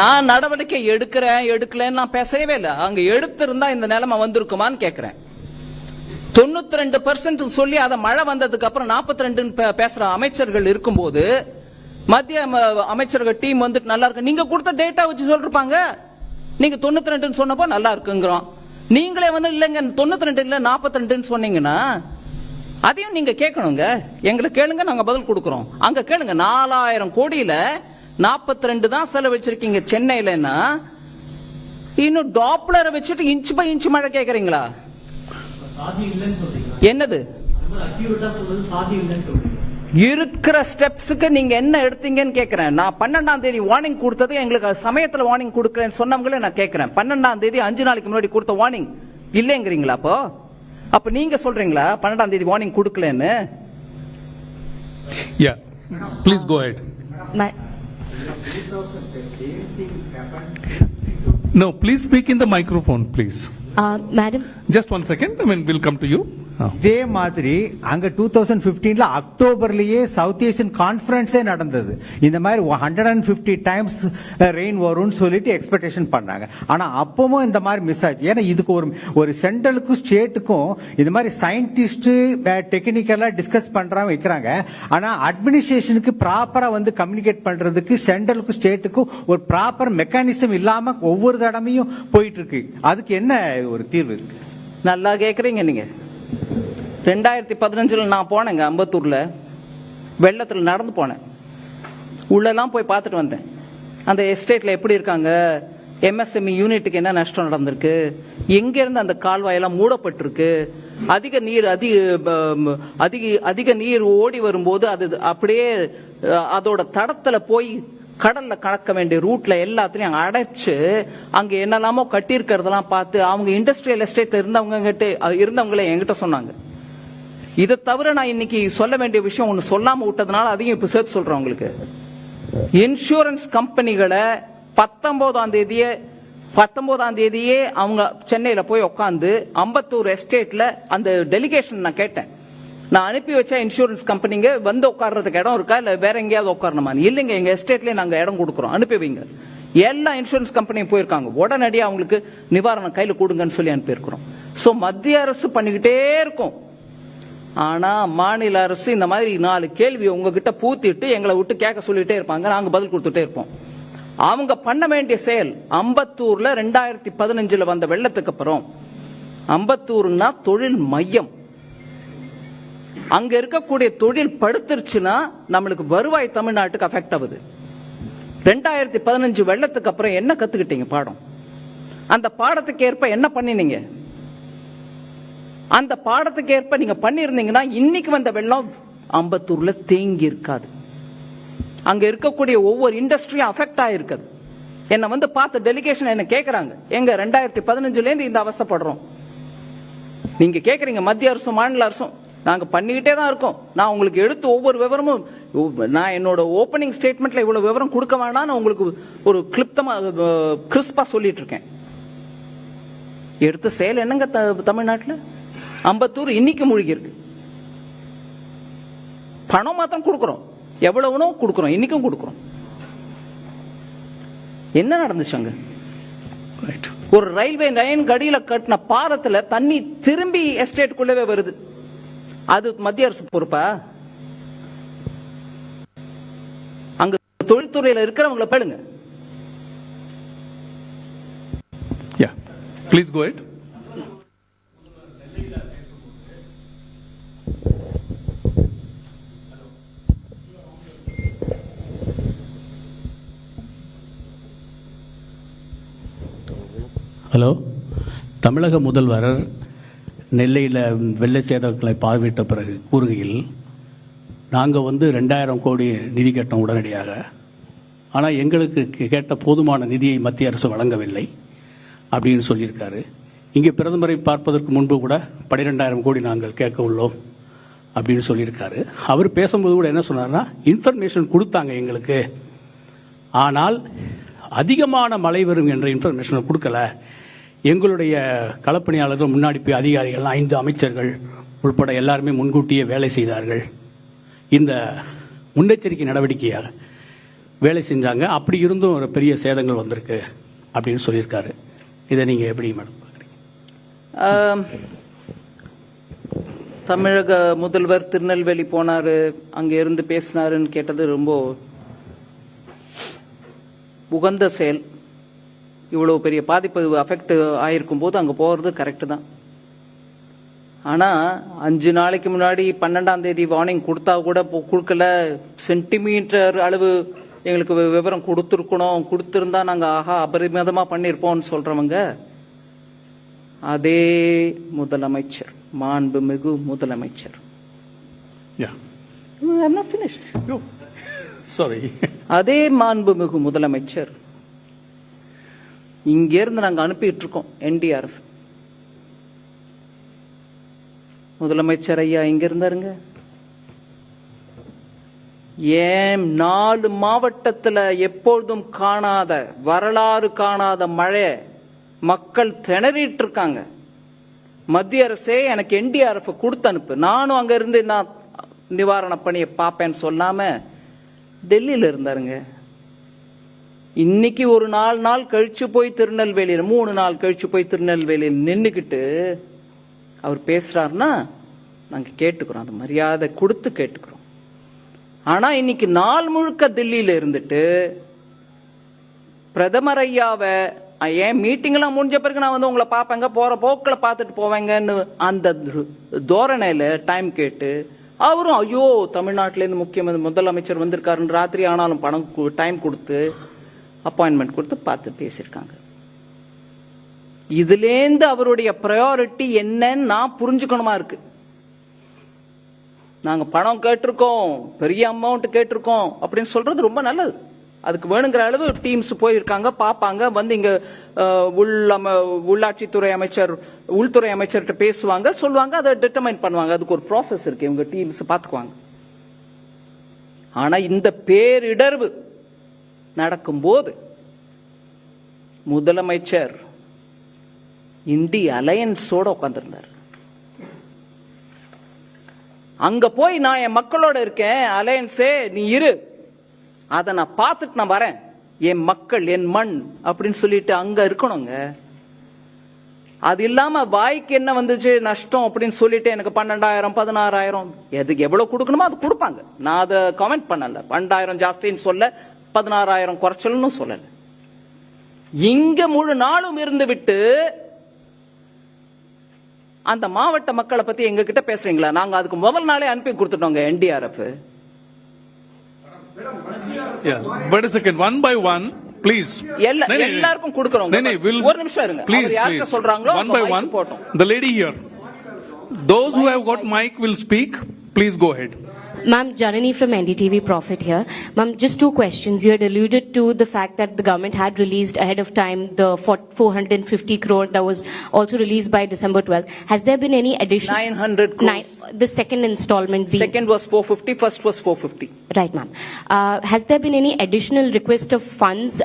நான் நடவடிக்கை எடுக்கலன்னு நான் பேசவே இல்லை. அங்க எடுத்திருந்தா இந்த நிலைமை வந்திருக்குமான்னு கேட்கிறேன். 92% சொல்லி அதை மழை வந்ததுக்கு அப்புறம் 42 பேசுற அமைச்சர்கள் இருக்கும்போது மத்திய அமைச்சர்கள் டீம் நல்லா இருக்கு. நீங்க கொடுத்த டேட்டா வச்சு சொல்லிருப்பாங்க. நீங்க 92 சொன்னப்போ நல்லா இருக்குங்கிறோம். நீங்களே இல்லங்க 92 இல்ல 42 சொன்னீங்கன்னா அதையும் நீங்க கேட்கணுங்க. எங்களை கேளுங்க, நாங்க பதில் கொடுக்கிறோம். அங்க கேளுங்க, 4000 கோடியில 42 தான் செலவழிச்சிருக்கீங்க சென்னையிலன்னா, இன்னும் டாப்ளரை வச்சுட்டு இன்ச் பை இன்ச் மழை கேட்கறீங்களா? என்னது இருக்கிற ஸ்டெப்ஸுக்கு நீங்க என்ன எடுத்தீங்கன்னு கேக்குறேன். நான் 12ஆம் தேதி வார்னிங் கொடுத்தது, எங்களுக்கு சமயத்துல வார்னிங் கொடுக்கறேன்னு சொன்னவங்களே நான் கேக்குறேன். 12ஆம் தேதி 5 நாளைக்கு முன்னாடி கொடுத்த வார்னிங் இல்லைங்கிறீங்களா? அப்ப நீங்க சொல்றீங்களா 12ஆம் தேதி வார்னிங் கொடுக்கலன்னு? Yeah, please go ahead. No, please speak in the microphone, please. Madam. Just one second, we'll come to you. இதே மாதிரி அங்க 2015ல அக்டோபர்லயே சவுத் ஏசியன் கான்ஃபரன்ஸே நடந்தது. இந்த மாதிரி 150 டைம்ஸ் ரெயின் வரும்னு சொல்லிட்டு எக்ஸ்பெக்டேஷன் பண்ணாங்க. ஆனா அப்பவும் இந்த மாதிரி மிஸ் ஆச்சு. ஏன்னா இதுக்கு ஒரு சென்ட்ரலுக்கும் ஸ்டேட்டுக்கும் இந்த மாதிரி சயின்டிஸ்ட் டெக்னிக்கலா டிஸ்கஸ் பண்றாங்க வைக்கிறாங்க. ஆனா அட்மினிஸ்ட்ரேஷனுக்கு ப்ராப்பரா கம்யூனிகேட் பண்றதுக்கு சென்ட்ரலுக்கும் ஸ்டேட்டுக்கும் ஒரு ப்ராப்பர் மெக்கானிசம் இல்லாம ஒவ்வொரு தடவையும் போயிட்டு இருக்கு. அதுக்கு என்ன ஒரு தீர்வு இருக்கு? நல்லா கேக்குறீங்க நீங்க. 2015 நான் போனேங்க அம்பத்தூர்ல, வெள்ளத்துல நடந்து போனேன். உள்ளெல்லாம் போய் பார்த்துட்டு வந்தேன். அந்த எஸ்டேட்ல எப்படி இருக்காங்க, எம்எஸ்எம்இ யூனிட்டுக்கு என்ன நஷ்டம் நடந்திருக்கு, எங்க இருந்து அந்த கால்வாயெல்லாம் மூடப்பட்டிருக்கு, அதிக நீர் ஓடி வரும்போது அது அப்படியே அதோட தடத்துல போய் கடல்ல கலக்க வேண்டிய ரூட்ல எல்லாத்தையும் அடைச்சு அங்க என்னெல்லாமோ கட்டி இருக்கிறதெல்லாம் பார்த்து அவங்க இண்டஸ்ட்ரியல் எஸ்டேட்ல இருந்தவங்களே என்கிட்ட சொன்னாங்க. இதை தவிர நான் இன்னைக்கு சொல்ல வேண்டிய விஷயம் ஒண்ணு சொல்லாம விட்டதுனால அதையும் இப்ப சேர்த்து சொல்றேன் உங்களுக்கு. இன்சூரன்ஸ் கம்பெனிகளை 19ஆம் தேதியே அவங்க சென்னையில போய் உட்காந்து அம்பத்தூர் எஸ்டேட்ல அந்த டெலிகேஷன் நான் கேட்டேன். நான் அனுப்பி வச்சா இன்சூரன்ஸ் கம்பெனிங்க வந்து உட்கார்றதுக்கு இடம் இருக்கா இல்ல வேற எங்கேயாவது உட்காரணுமா? இல்லைங்க, எங்க எஸ்டேட்லயே நாங்க இடம் கொடுக்குறோம், அனுப்பி வைங்க. எல்லா இன்சூரன்ஸ் கம்பெனியும் போயிருக்காங்க, உடனடியாக அவங்களுக்கு நிவாரணம் கையில கொடுங்கன்னு சொல்லி அனுப்பியிருக்கிறோம். சோ மத்திய அரசு பண்ணிக்கிட்டே இருக்கும். ஆனா மாநில அரசு இந்த மாதிரி 4 கேள்வி உங்ககிட்ட பூத்திட்டு எங்களை விட்டு கேட்க சொல்லிட்டே இருப்பாங்க, நாங்க பதில் கொடுத்துட்டே இருப்போம். அவங்க பண்ண வேண்டிய செயல், அம்பத்தூர்ல 2015 வந்த வெள்ளத்துக்கு அப்புறம், அம்பத்தூர்னா தொழில் மையம், அங்க இருக்கக்கூடிய தொழில் படுத்துருச்சுன்னா நம்மளுக்கு வருவாய் தமிழ்நாட்டுக்கு அஃபெக்ட் ஆகுது. 2015 வெள்ளத்துக்கு அப்புறம் என்ன கத்துக்கிட்டீங்க பாடம்? அந்த பாடத்துக்கு ஏற்ப என்ன பண்ணினீங்க? அந்த பாடத்துக்கு ஏற்ப நீங்க பண்ணிருந்தீங்கன்னா இன்னைக்கு வந்த வெள்ளம் அம்பத்தூர்ல தேங்கி இருக்காது. அங்க இருக்கக்கூடிய ஒவ்வொரு இண்டஸ்ட்ரியும் அஃபெக்ட் ஆயிருக்காது. என்ன வந்து பார்த்து டெலிகேஷன் என்ன கேக்குறாங்க, எங்க 2015 இருந்து இந்த அவஸ்தைப்படுறோம். நீங்க கேக்குறீங்க மத்திய அரசும் மாநில அரசும், நாங்க பண்ணிக்கிட்டே தான் இருக்கோம். நான் உங்களுக்கு எடுத்து ஒவ்வொரு விவரமும், நான் என்னோட ஓபனிங் ஸ்டேட்மெண்ட்ல இவ்வளவு விவரம் கொடுக்க வேண்டாம், நான் உங்களுக்கு ஒரு கிறிஸ்பா சொல்லிட்டு இருக்கேன். எடுத்து செயல் என்னங்க தமிழ்நாட்டில்? அம்பத்தூர் இன்னைக்கு மூழ்கி இருக்கு. பணம் மாத்திரம் கொடுக்கிறோம், எவ்வளவுனோ கொடுக்கிறோம், இன்னைக்கும் கொடுக்கிறோம். என்ன நடந்துச்சு அங்க? ஒரு ரயில்வே லைன் கடியில கட்டின பாலத்துல தண்ணி திரும்பி எஸ்டேட்டுக்குள்ளவே வருது. அது மத்திய அரசு பொறுப்பா? அங்க தொழில்துறையில இருக்கிறவங்களை பேளுங்க. Yeah. Please go ahead. Hello, தமிழக முதல்வர் நெல்லையில் வெள்ள சேதங்களை பார்வையிட்ட பிறகு கூறுகையில், நாங்கள் 2000 கோடி நிதி கேட்டோம் உடனடியாக, ஆனால் எங்களுக்கு கேட்ட போதுமான நிதியை மத்திய அரசு வழங்கவில்லை அப்படின்னு சொல்லியிருக்காரு. இங்கே பிரதமரை பார்ப்பதற்கு முன்பு கூட 12000 கோடி நாங்கள் கேட்க உள்ளோம் அப்படின்னு சொல்லியிருக்காரு. அவர் பேசும்போது கூட என்ன சொன்னார்னா, இன்ஃபர்மேஷன் கொடுத்தாங்க எங்களுக்கு, ஆனால் அதிகமான மழை வரும் என்ற இன்ஃபர்மேஷனை கொடுக்கல. எங்களுடைய களப்பணியாளர்கள் முன்னாடி போய் அதிகாரிகள் 5 அமைச்சர்கள் உட்பட எல்லாருமே முன்கூட்டியே வேலை செய்தார்கள், இந்த முன்னெச்சரிக்கை நடவடிக்கையாக வேலை செஞ்சாங்க, அப்படி இருந்தும் ஒரு பெரிய சேதங்கள் வந்திருக்கு அப்படின்னு சொல்லியிருக்காரு. இதை நீங்க எப்படி மேடம் பார்க்குறீங்க? தமிழக முதல்வர் திருநெல்வேலி போனாரு, அங்க இருந்து பேசினாருன்னு கேட்டது ரொம்ப உகந்த செயல். இவ்வளவு பெரிய பாதிப்பு அஃபெக்ட் ஆயிருக்கும் போது அங்க போறது கரெக்ட் தான். ஆனா 5 நாளைக்கு முன்னாடி 12ஆம் தேதி வார்னிங் கொடுத்தா கூட கொடுக்கல, சென்டிமீட்டர் அளவு எங்களுக்கு விவரம் கொடுத்துருக்கணும், கொடுத்திருந்தா நாங்க அபரிமிதமா பண்ணிருப்போம்னு சொல்றவங்க அதே முதலமைச்சர், மாண்புமிகு முதலமைச்சர். I'm not finished. Sorry. அதே மாண்புமிகு முதலமைச்சர் இங்க இருந்து நாங்க அனுப்பிட்டு இருக்கோம் NDRF. முதலமைச்சர் ஐயா இங்க இருந்தாருங்க. ஏன் 4 மாவட்டத்துல எப்பொழுதும் காணாத, வரலாறு காணாத மழை, மக்கள் திணறிட்டு இருக்காங்க. மத்திய அரசே எனக்கு NDRF கொடுத்து அனுப்பு, நானும் அங்க இருந்து நான் நிவாரண பணியை பார்ப்பேன்னு சொல்லாம டெல்லியில இருந்தாருங்க. இன்னைக்கு ஒரு 4 நாள் கழிச்சு போய் திருநெல்வேலியில, 3 நாள் கழிச்சு போய் திருநெல்வேலியில் நின்னுக்கிட்டு அவர் பேசுறாருன்னா நாங்க கேட்டுக்கிறோம், அது மரியாதை கொடுத்து கேட்டுக்கிறோம். ஆனா இன்னைக்கு நாள் முழுக்க டெல்லியில இருந்துட்டு பிரதமர் ஐயாவை, ஏன் மீட்டிங் எல்லாம் முடிஞ்ச பிறகு நான் வந்து உங்களை பார்ப்பேங்க, போற போக்கில் பார்த்துட்டு போவேங்கன்னு அந்த தோரணையில டைம் கேட்டு, அவரும் ஐயோ தமிழ்நாட்டிலேருந்து முக்கிய முதலமைச்சர் வந்திருக்காருன்னு ராத்திரி ஆனாலும் டைம் கொடுத்து அப்பாயின்மெண்ட் கொடுத்து பார்த்து பேசியிருக்காங்க. இதுலேருந்து அவருடைய ப்ரையாரிட்டி என்னன்னு நான் புரிஞ்சுக்கணுமா இருக்கு. நாங்க பணம் கேட்டிருக்கோம், பெரிய அமௌண்ட் கேட்டிருக்கோம் அப்படின்னு சொல்றது ரொம்ப நல்லது. அதுக்கு வேணுங்கிற அளவு டீம்ஸ் போயிருக்காங்க, பார்ப்பாங்க, வந்து இங்க உள்ளாட்சித்துறை அமைச்சர், உள்துறை அமைச்சர்கிட்ட பேசுவாங்க, சொல்லுவாங்க, அதை டிட்டர்மைன் பண்ணுவாங்க. அதுக்கு ஒரு ப்ராசஸ் இருக்கு, இவங்க டீம்ஸ் பாத்துக்குவாங்க. ஆனா இந்த பேரிடர்வு நடக்கும்போது முதலமைச்சர் இந்திய அலையன்ஸோட உட்கார்ந்திருந்தார். அங்க போய் நான் என் மக்களோட இருக்கேன், அலையன்ஸே நீ இரு, அதை நான் பார்த்துட்டு நான் வரேன், என் மக்கள் என் மண் அப்படின்னு சொல்லிட்டு அங்க இருக்கணுங்க. அது இல்லாம வாய்க்கு என்ன வந்துச்சு நஷ்டம் அப்படின்னு சொல்லிட்டு எனக்கு 12,000 16,000 எதுக்கு எவ்வளவு கொடுக்கணுமோ அது கொடுப்பாங்க. நான் அதை கமெண்ட் பண்ணல. 12,000 ஜாஸ்தின்னு சொல்ல, 16,000 குறைச்சல்னு சொல்லல. இங்க முழு நாளும் இருந்து விட்டு அந்த மாவட்ட மக்களை பத்தி எங்க கிட்ட பேசுறீங்களா? நாங்க அதுக்கு முதல் நாளே அனுப்பி கொடுத்துட்டோங்க NDRF. Yes. Wait a second. One by one, please. எல்லாருக்கும் கொடுக்கறோம். ஒரு நிமிஷம் இருங்க. Please, யாருக்கு சொல்றாங்களோ one by one. The lady here. Those who have got mic will speak. Please go ahead. Ma'am, Janani from NDTV Profit here. Ma'am, just two questions. You had alluded to the fact that the government had released ahead of time the 450 crore that was also released by December 12th. Has there been any addition? 900 crores. The second installment. Second was 450, first was 450. Right, ma'am. Has there been any additional request of funds?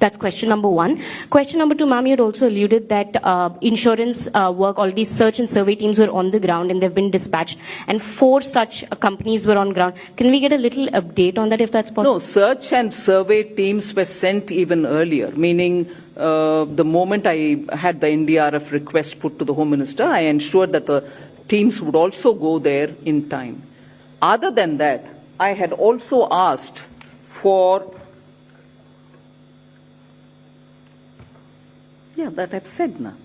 That's question number one. Question number two, ma'am, you had also alluded that insurance work, all these search and survey teams were on the ground and they've been dispatched, and 4 such companies were on ground. Can we get a little update on that if that's possible? No, search and survey teams were sent even earlier, meaning the moment I had the NDRF request put to the Home Minister, I ensured that the teams would also go there in time. Other than that, I had also asked for, that I've said now.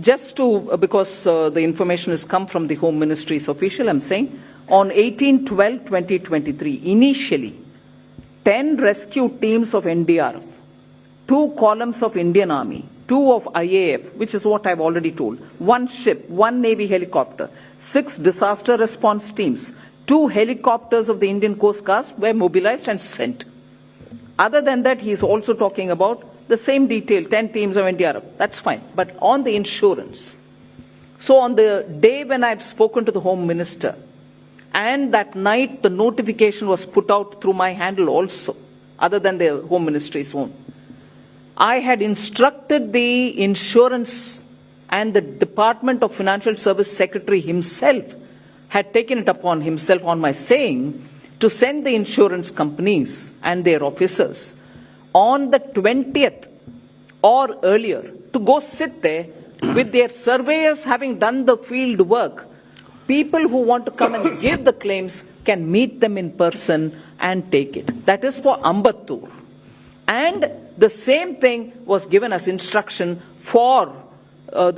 Just to, because the information has come from the Home Ministry's official, I'm saying, on 18/12/2023, initially, 10 rescue teams of NDRF, 2 columns of Indian Army, 2 of IAF, which is what I've already told, 1 ship, 1 Navy helicopter, 6 disaster response teams, 2 helicopters of the Indian Coast Guard were mobilized and sent. Other than that, he is also talking about the same detail, 10 teams of NDRF. That's fine. But on the insurance, so on the day when I've spoken to the Home Minister, and that night the notification was put out through my handle also, other than the Home Ministry's own, I had instructed the insurance and the Department of Financial Service Secretary himself had taken it upon himself on my saying to send the insurance companies and their officers on the 20th or earlier to go sit there with their surveyors having done the field work. People who want to come and give the claims can meet them in person and take it. That is for Ambattur. And the same thing was given as instruction for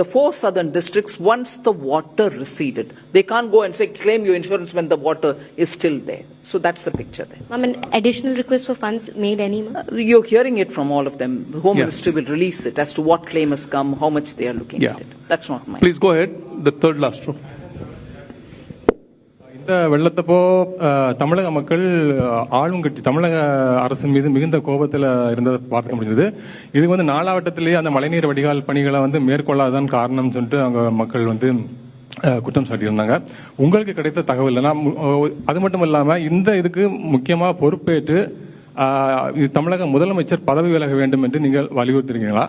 the 4 southern districts once the water receded. They can't go and say, claim your insurance when the water is still there. So that's the picture there. Ma'am, an additional request for funds made any? You're hearing it from all of them. The Home Ministry will release it as to what claim has come, how much they are looking at it. That's not mine. Please go ahead. The third last row. இந்த வெள்ளத்தப்போ தமிழக மக்கள் ஆளுங்கட்சி தமிழக அரசின் மீது மிகுந்த கோபத்தில் இருந்ததை பார்க்க முடிஞ்சது. இதுக்கு வந்து நாலாவட்டத்திலேயே அந்த மழைநீர் வடிகால் பணிகளை வந்து மேற்கொள்ளாதான் காரணம் சொல்லிட்டு அவங்க மக்கள் வந்து குற்றம் சாட்டியிருந்தாங்க. உங்களுக்கு கிடைத்த தகவல் அது மட்டும் இல்லாம இந்த இதுக்கு முக்கியமா பொறுப்பேற்று தமிழக முதலமைச்சர் பதவி விலக வேண்டும் என்று நீங்கள் வலியுறுத்திருக்கீங்களா?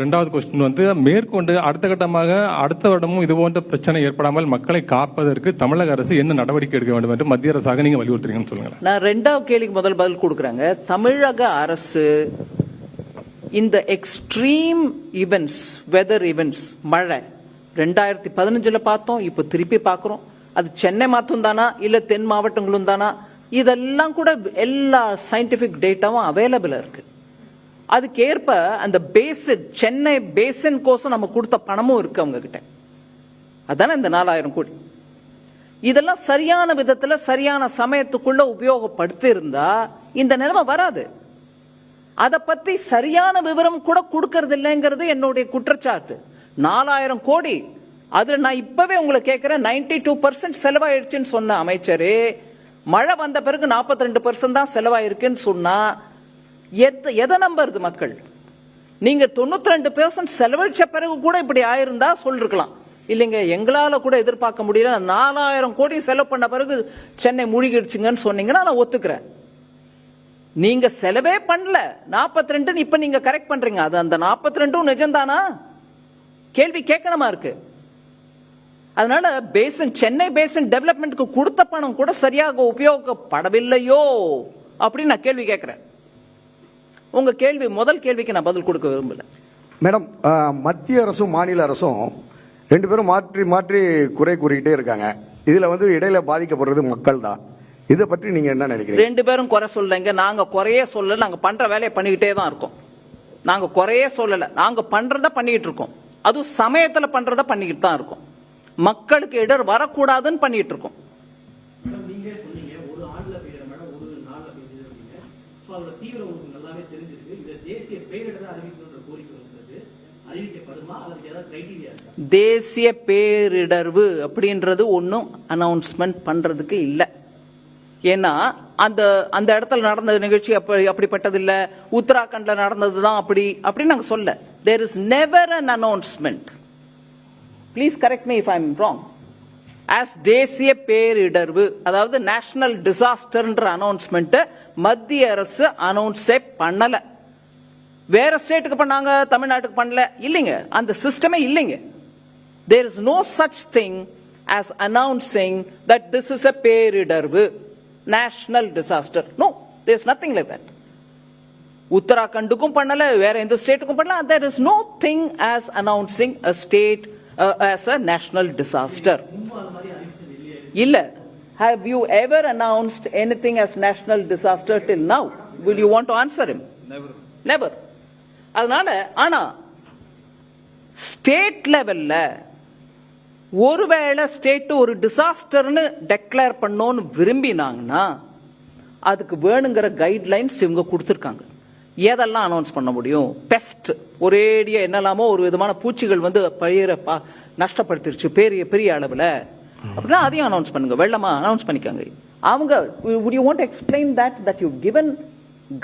ரெண்டாவது கொஸ்டின் வந்து மேற்கொண்டு அடுத்த கட்டமாக அடுத்த வருடமும் இது போன்ற பிரச்சனை ஏற்படாமல் மக்களை காப்பதற்கு தமிழக அரசு என்ன நடவடிக்கை எடுக்க வேண்டும் என்று மத்திய அரசாக நீங்க வலியுறுத்துறீங்கன்னு சொல்லுங்க. நான் ரெண்டாவது கேள்விக்கு முதல் பதில் கொடுக்குறாங்க. தமிழக அரசு இந்த எக்ஸ்ட்ரீம் ஈவென்ட்ஸ், வெதர் ஈவென்ட்ஸ், மழை 2015 பார்த்தோம், இப்ப திருப்பி பார்க்கிறோம். அது சென்னை மாத்தம் தானா இல்ல தென் மாவட்டங்களும் தானா? இதெல்லாம் கூட எல்லா சயின்டிபிக் டேட்டாவும் அவைலபிளா இருக்கு. அதுக்கேற்ப அந்த பேசின், சென்னை பேசின் கோசம் நம்ம கொடுத்த பணமும் இருக்கு அவங்க கிட்ட. அதானே இந்த 4,000 கோடி. இதெல்லாம் சரியான விதத்துல சரியான சமயத்துக்குள்ள உபயோகப்படுத்தி இருந்தா இந்த நிலைமை வராது. அத பத்தி சரியான விவரம் கூட கொடுக்கறது இல்லைங்கிறது என்னுடைய குற்றச்சாட்டு. 4,000 கோடி, அதுல நான் இப்பவே உங்களை கேட்கிறேன், 92% செலவாயிடுச்சுன்னு சொன்ன அமைச்சரே, மழை வந்த பிறகு 42% தான் செலவாயிருக்குன்னு சொன்னா எதை நம்புறது மக்கள்? நீங்க 92% செலவழிச்ச பிறகு கூட இப்படி ஆயிருந்தா சொல்லிருக்கலாம். இல்லைங்க, எங்களால கூட எதிர்பார்க்க முடியல, 4,000 கோடி செலவு பண்ண பிறகு சென்னை மூழ்கிடுச்சுங்கன்னு சொன்னீங்கன்னா நான் ஒத்துக்கிறேன். நீங்க செலவே பண்ணல, 42 இப்ப நீங்க கரெக்ட் பண்றீங்க. அது அந்த 42 நிஜம்தானா? கேள்வி கேட்கணுமா இருக்கு. அதனால சென்னை பேசின் டெவலப்மெண்ட்க்கு கொடுத்த பணம் கூட சரியாக உபயோகப்படவில்லையோ அப்படின்னு நான் கேள்வி கேட்கிறேன். உங்க முதல் கேள்விக்கு நான் பதில் கொடுக்க விரும்பல. மேடம், மத்திய அரசும் மாநில அரசும் ரெண்டு பேரும் மாற்றி மாற்றி குறை கூறிக்கிட்டே இருக்காங்க. இதுல இடையில பாதிக்கப்படுறது மக்கள் தான். இதை பற்றி நீங்க என்ன நினைக்கிறீங்க? ரெண்டு பேரும் குறை சொல்லலைங்க. நாங்க குறையே சொல்லல. நாங்க பண்ற வேலையை பண்ணிக்கிட்டே தான் இருக்கோம். நாங்க குறையே சொல்லல. நாங்க பண்றத பண்ணிட்டு இருக்கோம். அதுவும் சமயத்துல பண்றத பண்ணிக்கிட்டு தான் இருக்கோம். மக்களுக்கு இடர் வரக்கூடாதுன்னு பண்ணிட்டு இருக்கோம். தேசிய பேரிடர்வு அப்படின்றது ஒன்னும் அனௌன்ஸ்மெண்ட் பண்றதுக்கு இல்ல. ஏன்னா அந்த இடத்துல நடந்த நிகழ்ச்சி அப்படிப்பட்டது இல்ல, உத்தராகண்ட்ல நடந்ததுதான் அப்படி நாங்க சொல்ல. there is never an announcement. please correct me if I'm wrong. as தேசிய பேரிடர்வு, அதாவது நேஷனல் டிசாஸ்டர்ன்ற அனௌன்ஸ்மெண்ட் மத்திய அரசு அனௌன்ஸே பண்ணல. வேற ஸ்டேட்டுக்கு பண்ணாங்க, தமிழ்நாட்டுக்கு பண்ணல. இல்லைங்க, அந்த சிஸ்டமே இல்லைங்க. there is no such thing as announcing that this is a பேரிடர்வு, national disaster. No, there is nothing like that. உத்தராகண்டுக்கும் பண்ணல, வேற எந்த ஸ்டேட்டுக்கும் பண்ணல. there is no thing as announcing a state as a national disaster. இல்ல. have you ever announced anything as national disaster till now? will you want to answer him? never. அதனால ஆனா state லெவல்ல ஒருவேளை state ஒரு டிசாஸ்டர்னு declare பண்ணோன்னு விரும்பினாங்கன்னா அதுக்கு வேணுங்கிற guidelines இவங்க கொடுத்துருக்காங்க. எதெல்லாம் அனௌன்ஸ் பண்ண முடியும்? பெஸ்ட், ஒரேடியா என்னெல்லாமோ ஒரு விதமான பூச்சிகள் பயிரை நஷ்டப்படுத்திருச்சு பெரிய அளவுல அப்படின்னா அதையும் அனௌன்ஸ் பண்ணுங்க. வெள்ளமா அனௌன்ஸ் பண்ணிக்காங்க. அவங்க would you want to explain that you've given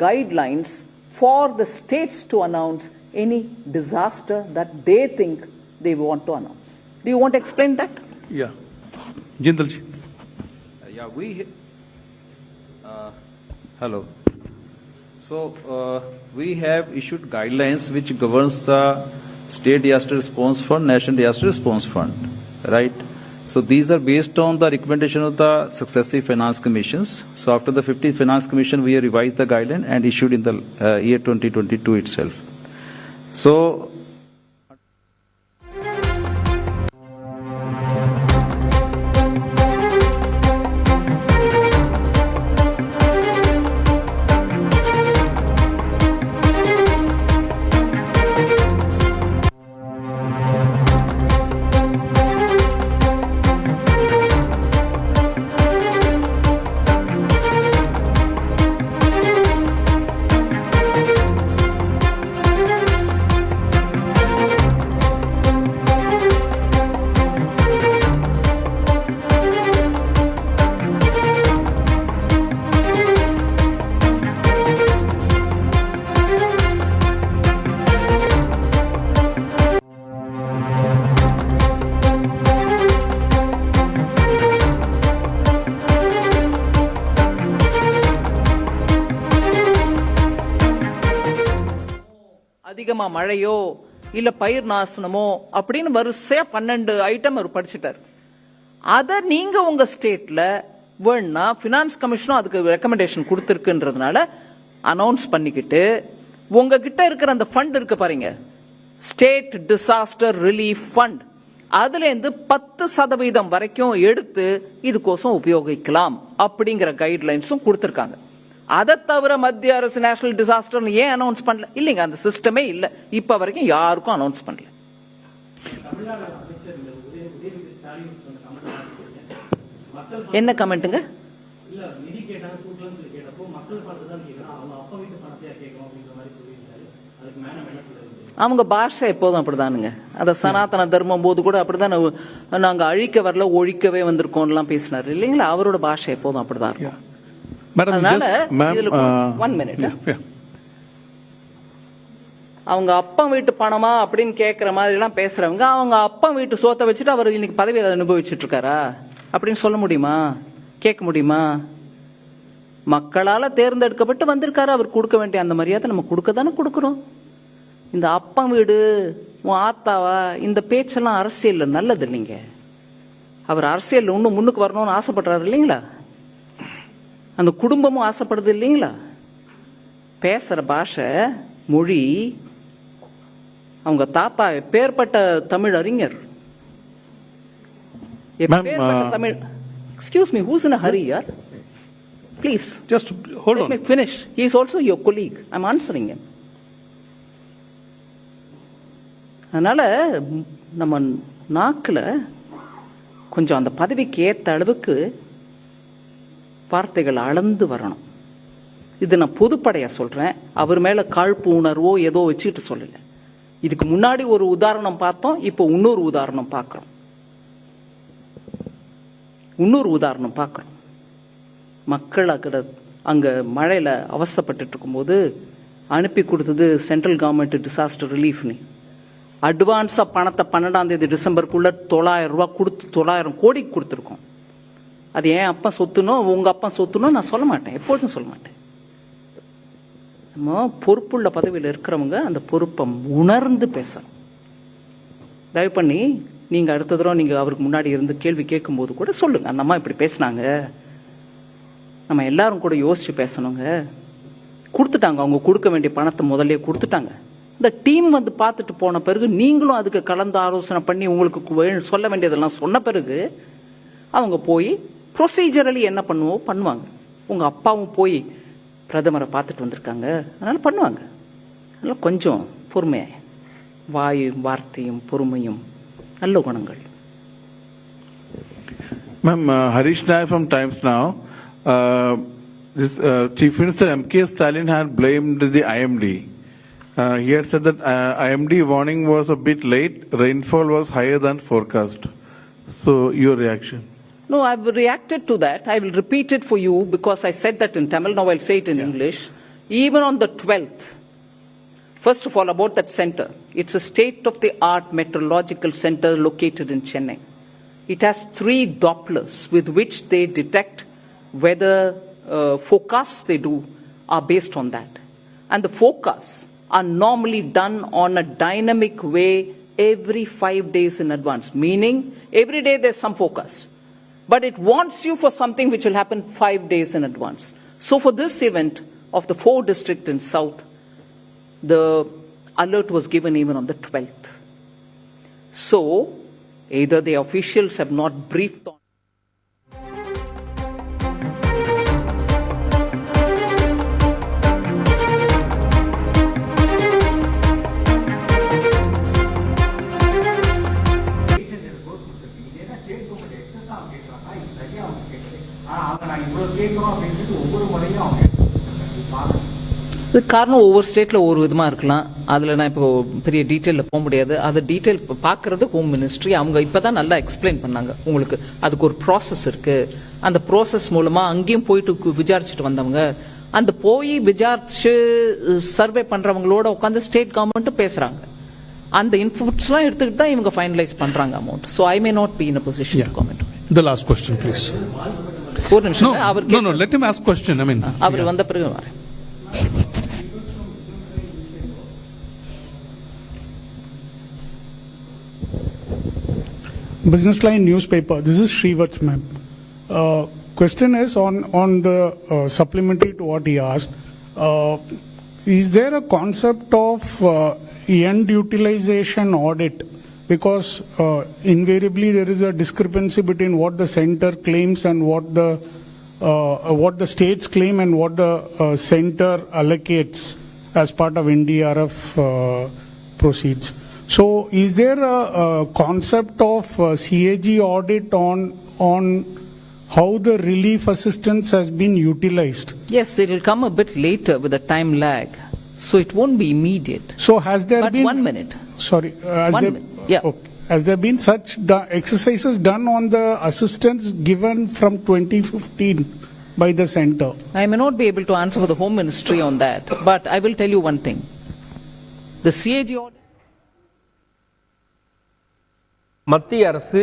guidelines for the states to announce any disaster that they think they want to announce? Do you want to explain that? Yeah. Jindal ji. Yeah, hello. So, we have issued guidelines which governs the State Disaster Response Fund, National Disaster Response Fund, right? So, these are based on the recommendation of the successive finance commissions. So, after the 50th Finance Commission, we have revised the guideline and issued in the year 2022 itself. So, அதிகமா மழையோ இல்ல பயிர் நாசனமோ அப்படின்னு வரிசையா 12 item அவர் படிச்சுட்டார். அத நீங்க உங்க ஸ்டேட்ல வேணா பினான்ஸ் கமிஷனும் அதுக்கு ரெக்கமெண்டேஷன் கொடுத்திருக்குன்றதுனால அனௌன்ஸ் பண்ணிக்கிட்டு உங்ககிட்ட இருக்கிற அந்த ஃபண்ட் இருக்கு பாருங்க, ஸ்டேட் டிசாஸ்டர் ரிலீஃப் ஃபண்ட், அதுல இருந்து 10% வரைக்கும் எடுத்து இதுக்கோசம் உபயோகிக்கலாம் அப்படிங்கிற கைட்லைன்ஸும் கொடுத்திருக்காங்க. அதை தவிர மத்திய அரசு நேஷனல் டிசாஸ்டர் ஏன் அனௌன்ஸ் பண்ணல? இல்லைங்க, அந்த சிஸ்டமே இல்ல. இப்ப வரைக்கும் யாருக்கும் அனௌன்ஸ் பண்ணல. என்ன கமெண்ட்டுங்க? அவங்க பாஷை எப்போதும் அப்படிதானுங்க. அந்த சனாதன தர்மம் போது கூட அப்படிதான், நாங்க அழிக்க வரல ஒழிக்கவே வந்திருக்கோம் பேசினாரு இல்லைங்களா? அவரோட பாஷை எப்போதும் அப்படிதான் இருக்கும். One minute. அவங்க அப்பா வீட்டு பணமா அப்படின்னு கேட்கிற மாதிரி எல்லாம் பேசுறவங்க அவங்க அப்பா வீட்டு சோத்தை வச்சுட்டு அவர் இன்னைக்கு பதவி அனுபவிச்சுட்டு இருக்காரா அப்படின்னு சொல்ல முடியுமா? கேட்க முடியுமா? மக்களால தேர்ந்தெடுக்கப்பட்டு வந்திருக்காரு. அவர் கொடுக்க வேண்டிய அந்த மரியாதை நம்ம கொடுக்க தானே கொடுக்கிறோம். இந்த அப்பா வீடு உன் ஆத்தாவா இந்த பேச்செல்லாம் அரசியல் நல்லது இல்லைங்க. அவர் அரசியல் இன்னும் முன்னுக்கு வரணும்னு ஆசைப்படுறாரு இல்லைங்களா? அந்த குடும்பமும் ஆசைப்படுது இல்லைங்களா? பேசுற பாஷை, மொழி, அவங்க தாத்தா எப்பேற்பட்ட தமிழ் அறிஞர், Tamil. Excuse me, who's in a hurry, yaar? Please. Just hold on. Let me finish. He is also your colleague. I'm answering him. அதனால நம்ம நாக்கில் கொஞ்சம் அந்த பதவிக்கு ஏற்ற அளவுக்கு வார்த்தைகள் அளந்து வரணும். இது நான் பொதுப்படையா சொல்றேன். அவர் மேல காழ்ப்பு உணர்வோ ஏதோ வச்சுக்கிட்டு சொல்லல. இதுக்கு முன்னாடி ஒரு உதாரணம் பார்த்தோம், இப்போ இன்னொரு உதாரணம் பார்க்கிறோம். மக்கள் அங்க மழையில அவஸ்தைப்பட்டு இருக்கும்போது அனுப்பி கொடுத்தது சென்ட்ரல் கவர்மெண்ட் டிசாஸ்டர் ரிலீஃப்னு. அட்வான்ஸா பணத்தை 12ஆம் தேதி டிசம்பருக்குள்ள 900 ரூபாய் கொடுத்து 900 கோடி கொடுத்துருக்கோம். அது ஏன் அப்பா சொத்துனோ உங்க அப்பா சொத்துனோ நான் சொல்ல மாட்டேன், எப்பொழுதும் சொல்ல மாட்டேன். நம்ம பொறுப்புள்ள பதவியில் இருக்கிறவங்க அந்த பொறுப்பை உணர்ந்து பேசணும். தயவு பண்ணி நீங்க அடுத்த தடவை நீங்க அவருக்கு முன்னாடி இருந்து கேள்வி கேட்கும் போது கூட சொல்லுங்க, அந்த அம்மா இப்படி பேசினாங்க, நம்ம எல்லாரும் கூட யோசிச்சு பேசணுங்க. கொடுத்துட்டாங்க, அவங்க கொடுக்க வேண்டிய பணத்தை முதல்ல கொடுத்துட்டாங்க. இந்த டீம் வந்து பார்த்துட்டு போன பிறகு நீங்களும் அதுக்கு கலந்து ஆலோசனை பண்ணி உங்களுக்கு சொல்ல வேண்டியதெல்லாம் சொன்ன பிறகு அவங்க போய் ப்ரொசீஜரலி என்ன பண்ணுவாங்க. உங்க அப்பாவும் போய் பிரதமரை பார்த்துட்டு வந்திருக்காங்க, அதனால பண்ணுவாங்க. அதனால கொஞ்சம் பொறுமையா, வார்த்தையும் பொறுமையும் நல்ல குணங்கள். Ma'am, Harish Nair from Times Now. Chief Minister M.K. Stalin had blamed the IMD. He had said that IMD warning was a bit late, rainfall was higher than forecast. So, your reaction? No, I've reacted to that. I will repeat it for you because I said that in Tamil. Now I'll say it in English. Even on the 12th, first of all, about that center. It's a state-of-the-art meteorological center located in Chennai. It has 3 Dopplers with which they detect weather forecasts they do are based on that. And the forecasts are normally done on a dynamic way every 5 days in advance. Meaning, every day there's some forecast. But it warns you for something which will happen 5 days in advance. So for this event of the 4 districts in South, the alert was given even on the 12th. So, either the officials have not briefed on. இது காரணம் ஒவ்வொரு ஸ்டேட்ல ஒவ்வொரு விதமா இருக்கலாம். அதுல நான் இப்போ பெரிய டீட்டெயில போக முடியாது. அது டீட்டெயில் பாக்குறது ஹோம் மினிஸ்ட்ரி. அவங்க இப்பதான் நல்லா எக்ஸ்பிளைன் பண்ணாங்க. உங்களுக்கு அதுக்கு ஒரு ப்ராசஸ் இருக்கு. அந்த ப்ராசஸ் மூலமா அங்கேயும் போயிட்டு விசாரிச்சுட்டு வந்தவங்க, அந்த போய் விசாரிச்சு சர்வே பண்றவங்களோட உட்காந்து ஸ்டேட் கவர்மெண்ட் பேசுறாங்க. அந்த இன்புட்ஸ் எல்லாம் எடுத்துக்கிட்டு தான் இவங்க ஃபைனலைஸ் பண்றாங்க amount. So I may not be in a position to comment. The last question, please. ஒரு நிமிஷம். No, let him ask question. I mean, அவர் வந்த பிறகு வரேன். Business Line newspaper. This is Srivat's ma'am. Question is on the supplementary to what he asked. Is there a concept of end utilization audit? Because invariably there is a discrepancy between what the center claims and what the states claim and what the center allocates as part of NDRF proceeds. So, is there a concept of CAG audit on how the relief assistance has been utilized? Yes, it will come a bit later with a time lag, so it won't be immediate. So, has there been 1 minute? Sorry, has there been such exercises done on the assistance given from 2015 by the center? I may not be able to answer for the Home Ministry on that, but I will tell you one thing. The CAG audit. மத்திய அரசு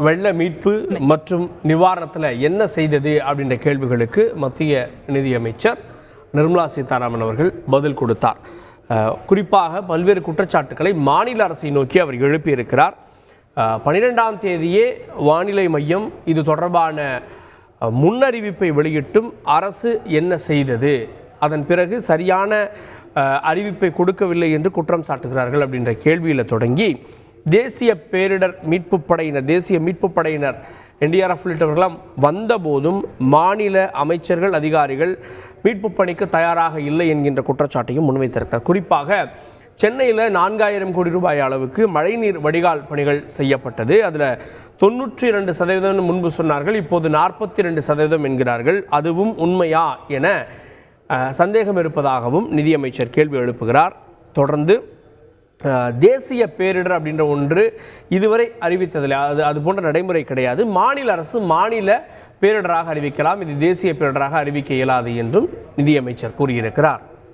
வெள்ள மீட்பு மற்றும் நிவாரணத்தில் என்ன செய்தது அப்படின்ற கேள்விகளுக்கு மத்திய நிதியமைச்சர் நிர்மலா சீதாராமன் அவர்கள் பதில் கொடுத்தார். குறிப்பாக பல்வேறு குற்றச்சாட்டுக்களை மாநில அரசை நோக்கி அவர் எழுப்பியிருக்கிறார். 12ஆம் தேதியே வானிலை மையம் இது தொடர்பான முன்னறிவிப்பை வெளியிட்டும் அரசு என்ன செய்தது, அதன் பிறகு சரியான அறிவிப்பை கொடுக்கவில்லை என்று குற்றம் சாட்டுகிறார்கள் அப்படின்ற கேள்வியில் தொடங்கி தேசிய பேரிடர் மீட்பு படையினர், தேசிய மீட்பு படையினர் NDRF உள்ளிட்டவர்களாம் வந்தபோதும் மாநில அமைச்சர்கள் அதிகாரிகள் மீட்பு பணிக்கு தயாராக இல்லை என்கின்ற குற்றச்சாட்டையும் முன்வைத்திருக்கிறார். குறிப்பாக சென்னையில் 4000 கோடி ரூபாய் அளவுக்கு மழைநீர் வடிகால் பணிகள் செய்யப்பட்டது. அதில் 92% முன்பு சொன்னார்கள், இப்போது 42% என்கிறார்கள். அதுவும் உண்மையா என சந்தேகம் இருப்பதாகவும் நிதியமைச்சர் கேள்வி எழுப்புகிறார். தொடர்ந்து தேசிய பேரிடர் அப்படின்ற ஒன்று இதுவரை அறிவித்ததில்லை, அது போன்ற நடைமுறை கிடையாது. மாநில அரசு மாநில பேரிடராக அறிவிக்கலாம், இது தேசிய பேரிடராக அறிவிக்க இயலாது என்றும் நிதியமைச்சர் கூறியிருக்கிறார்.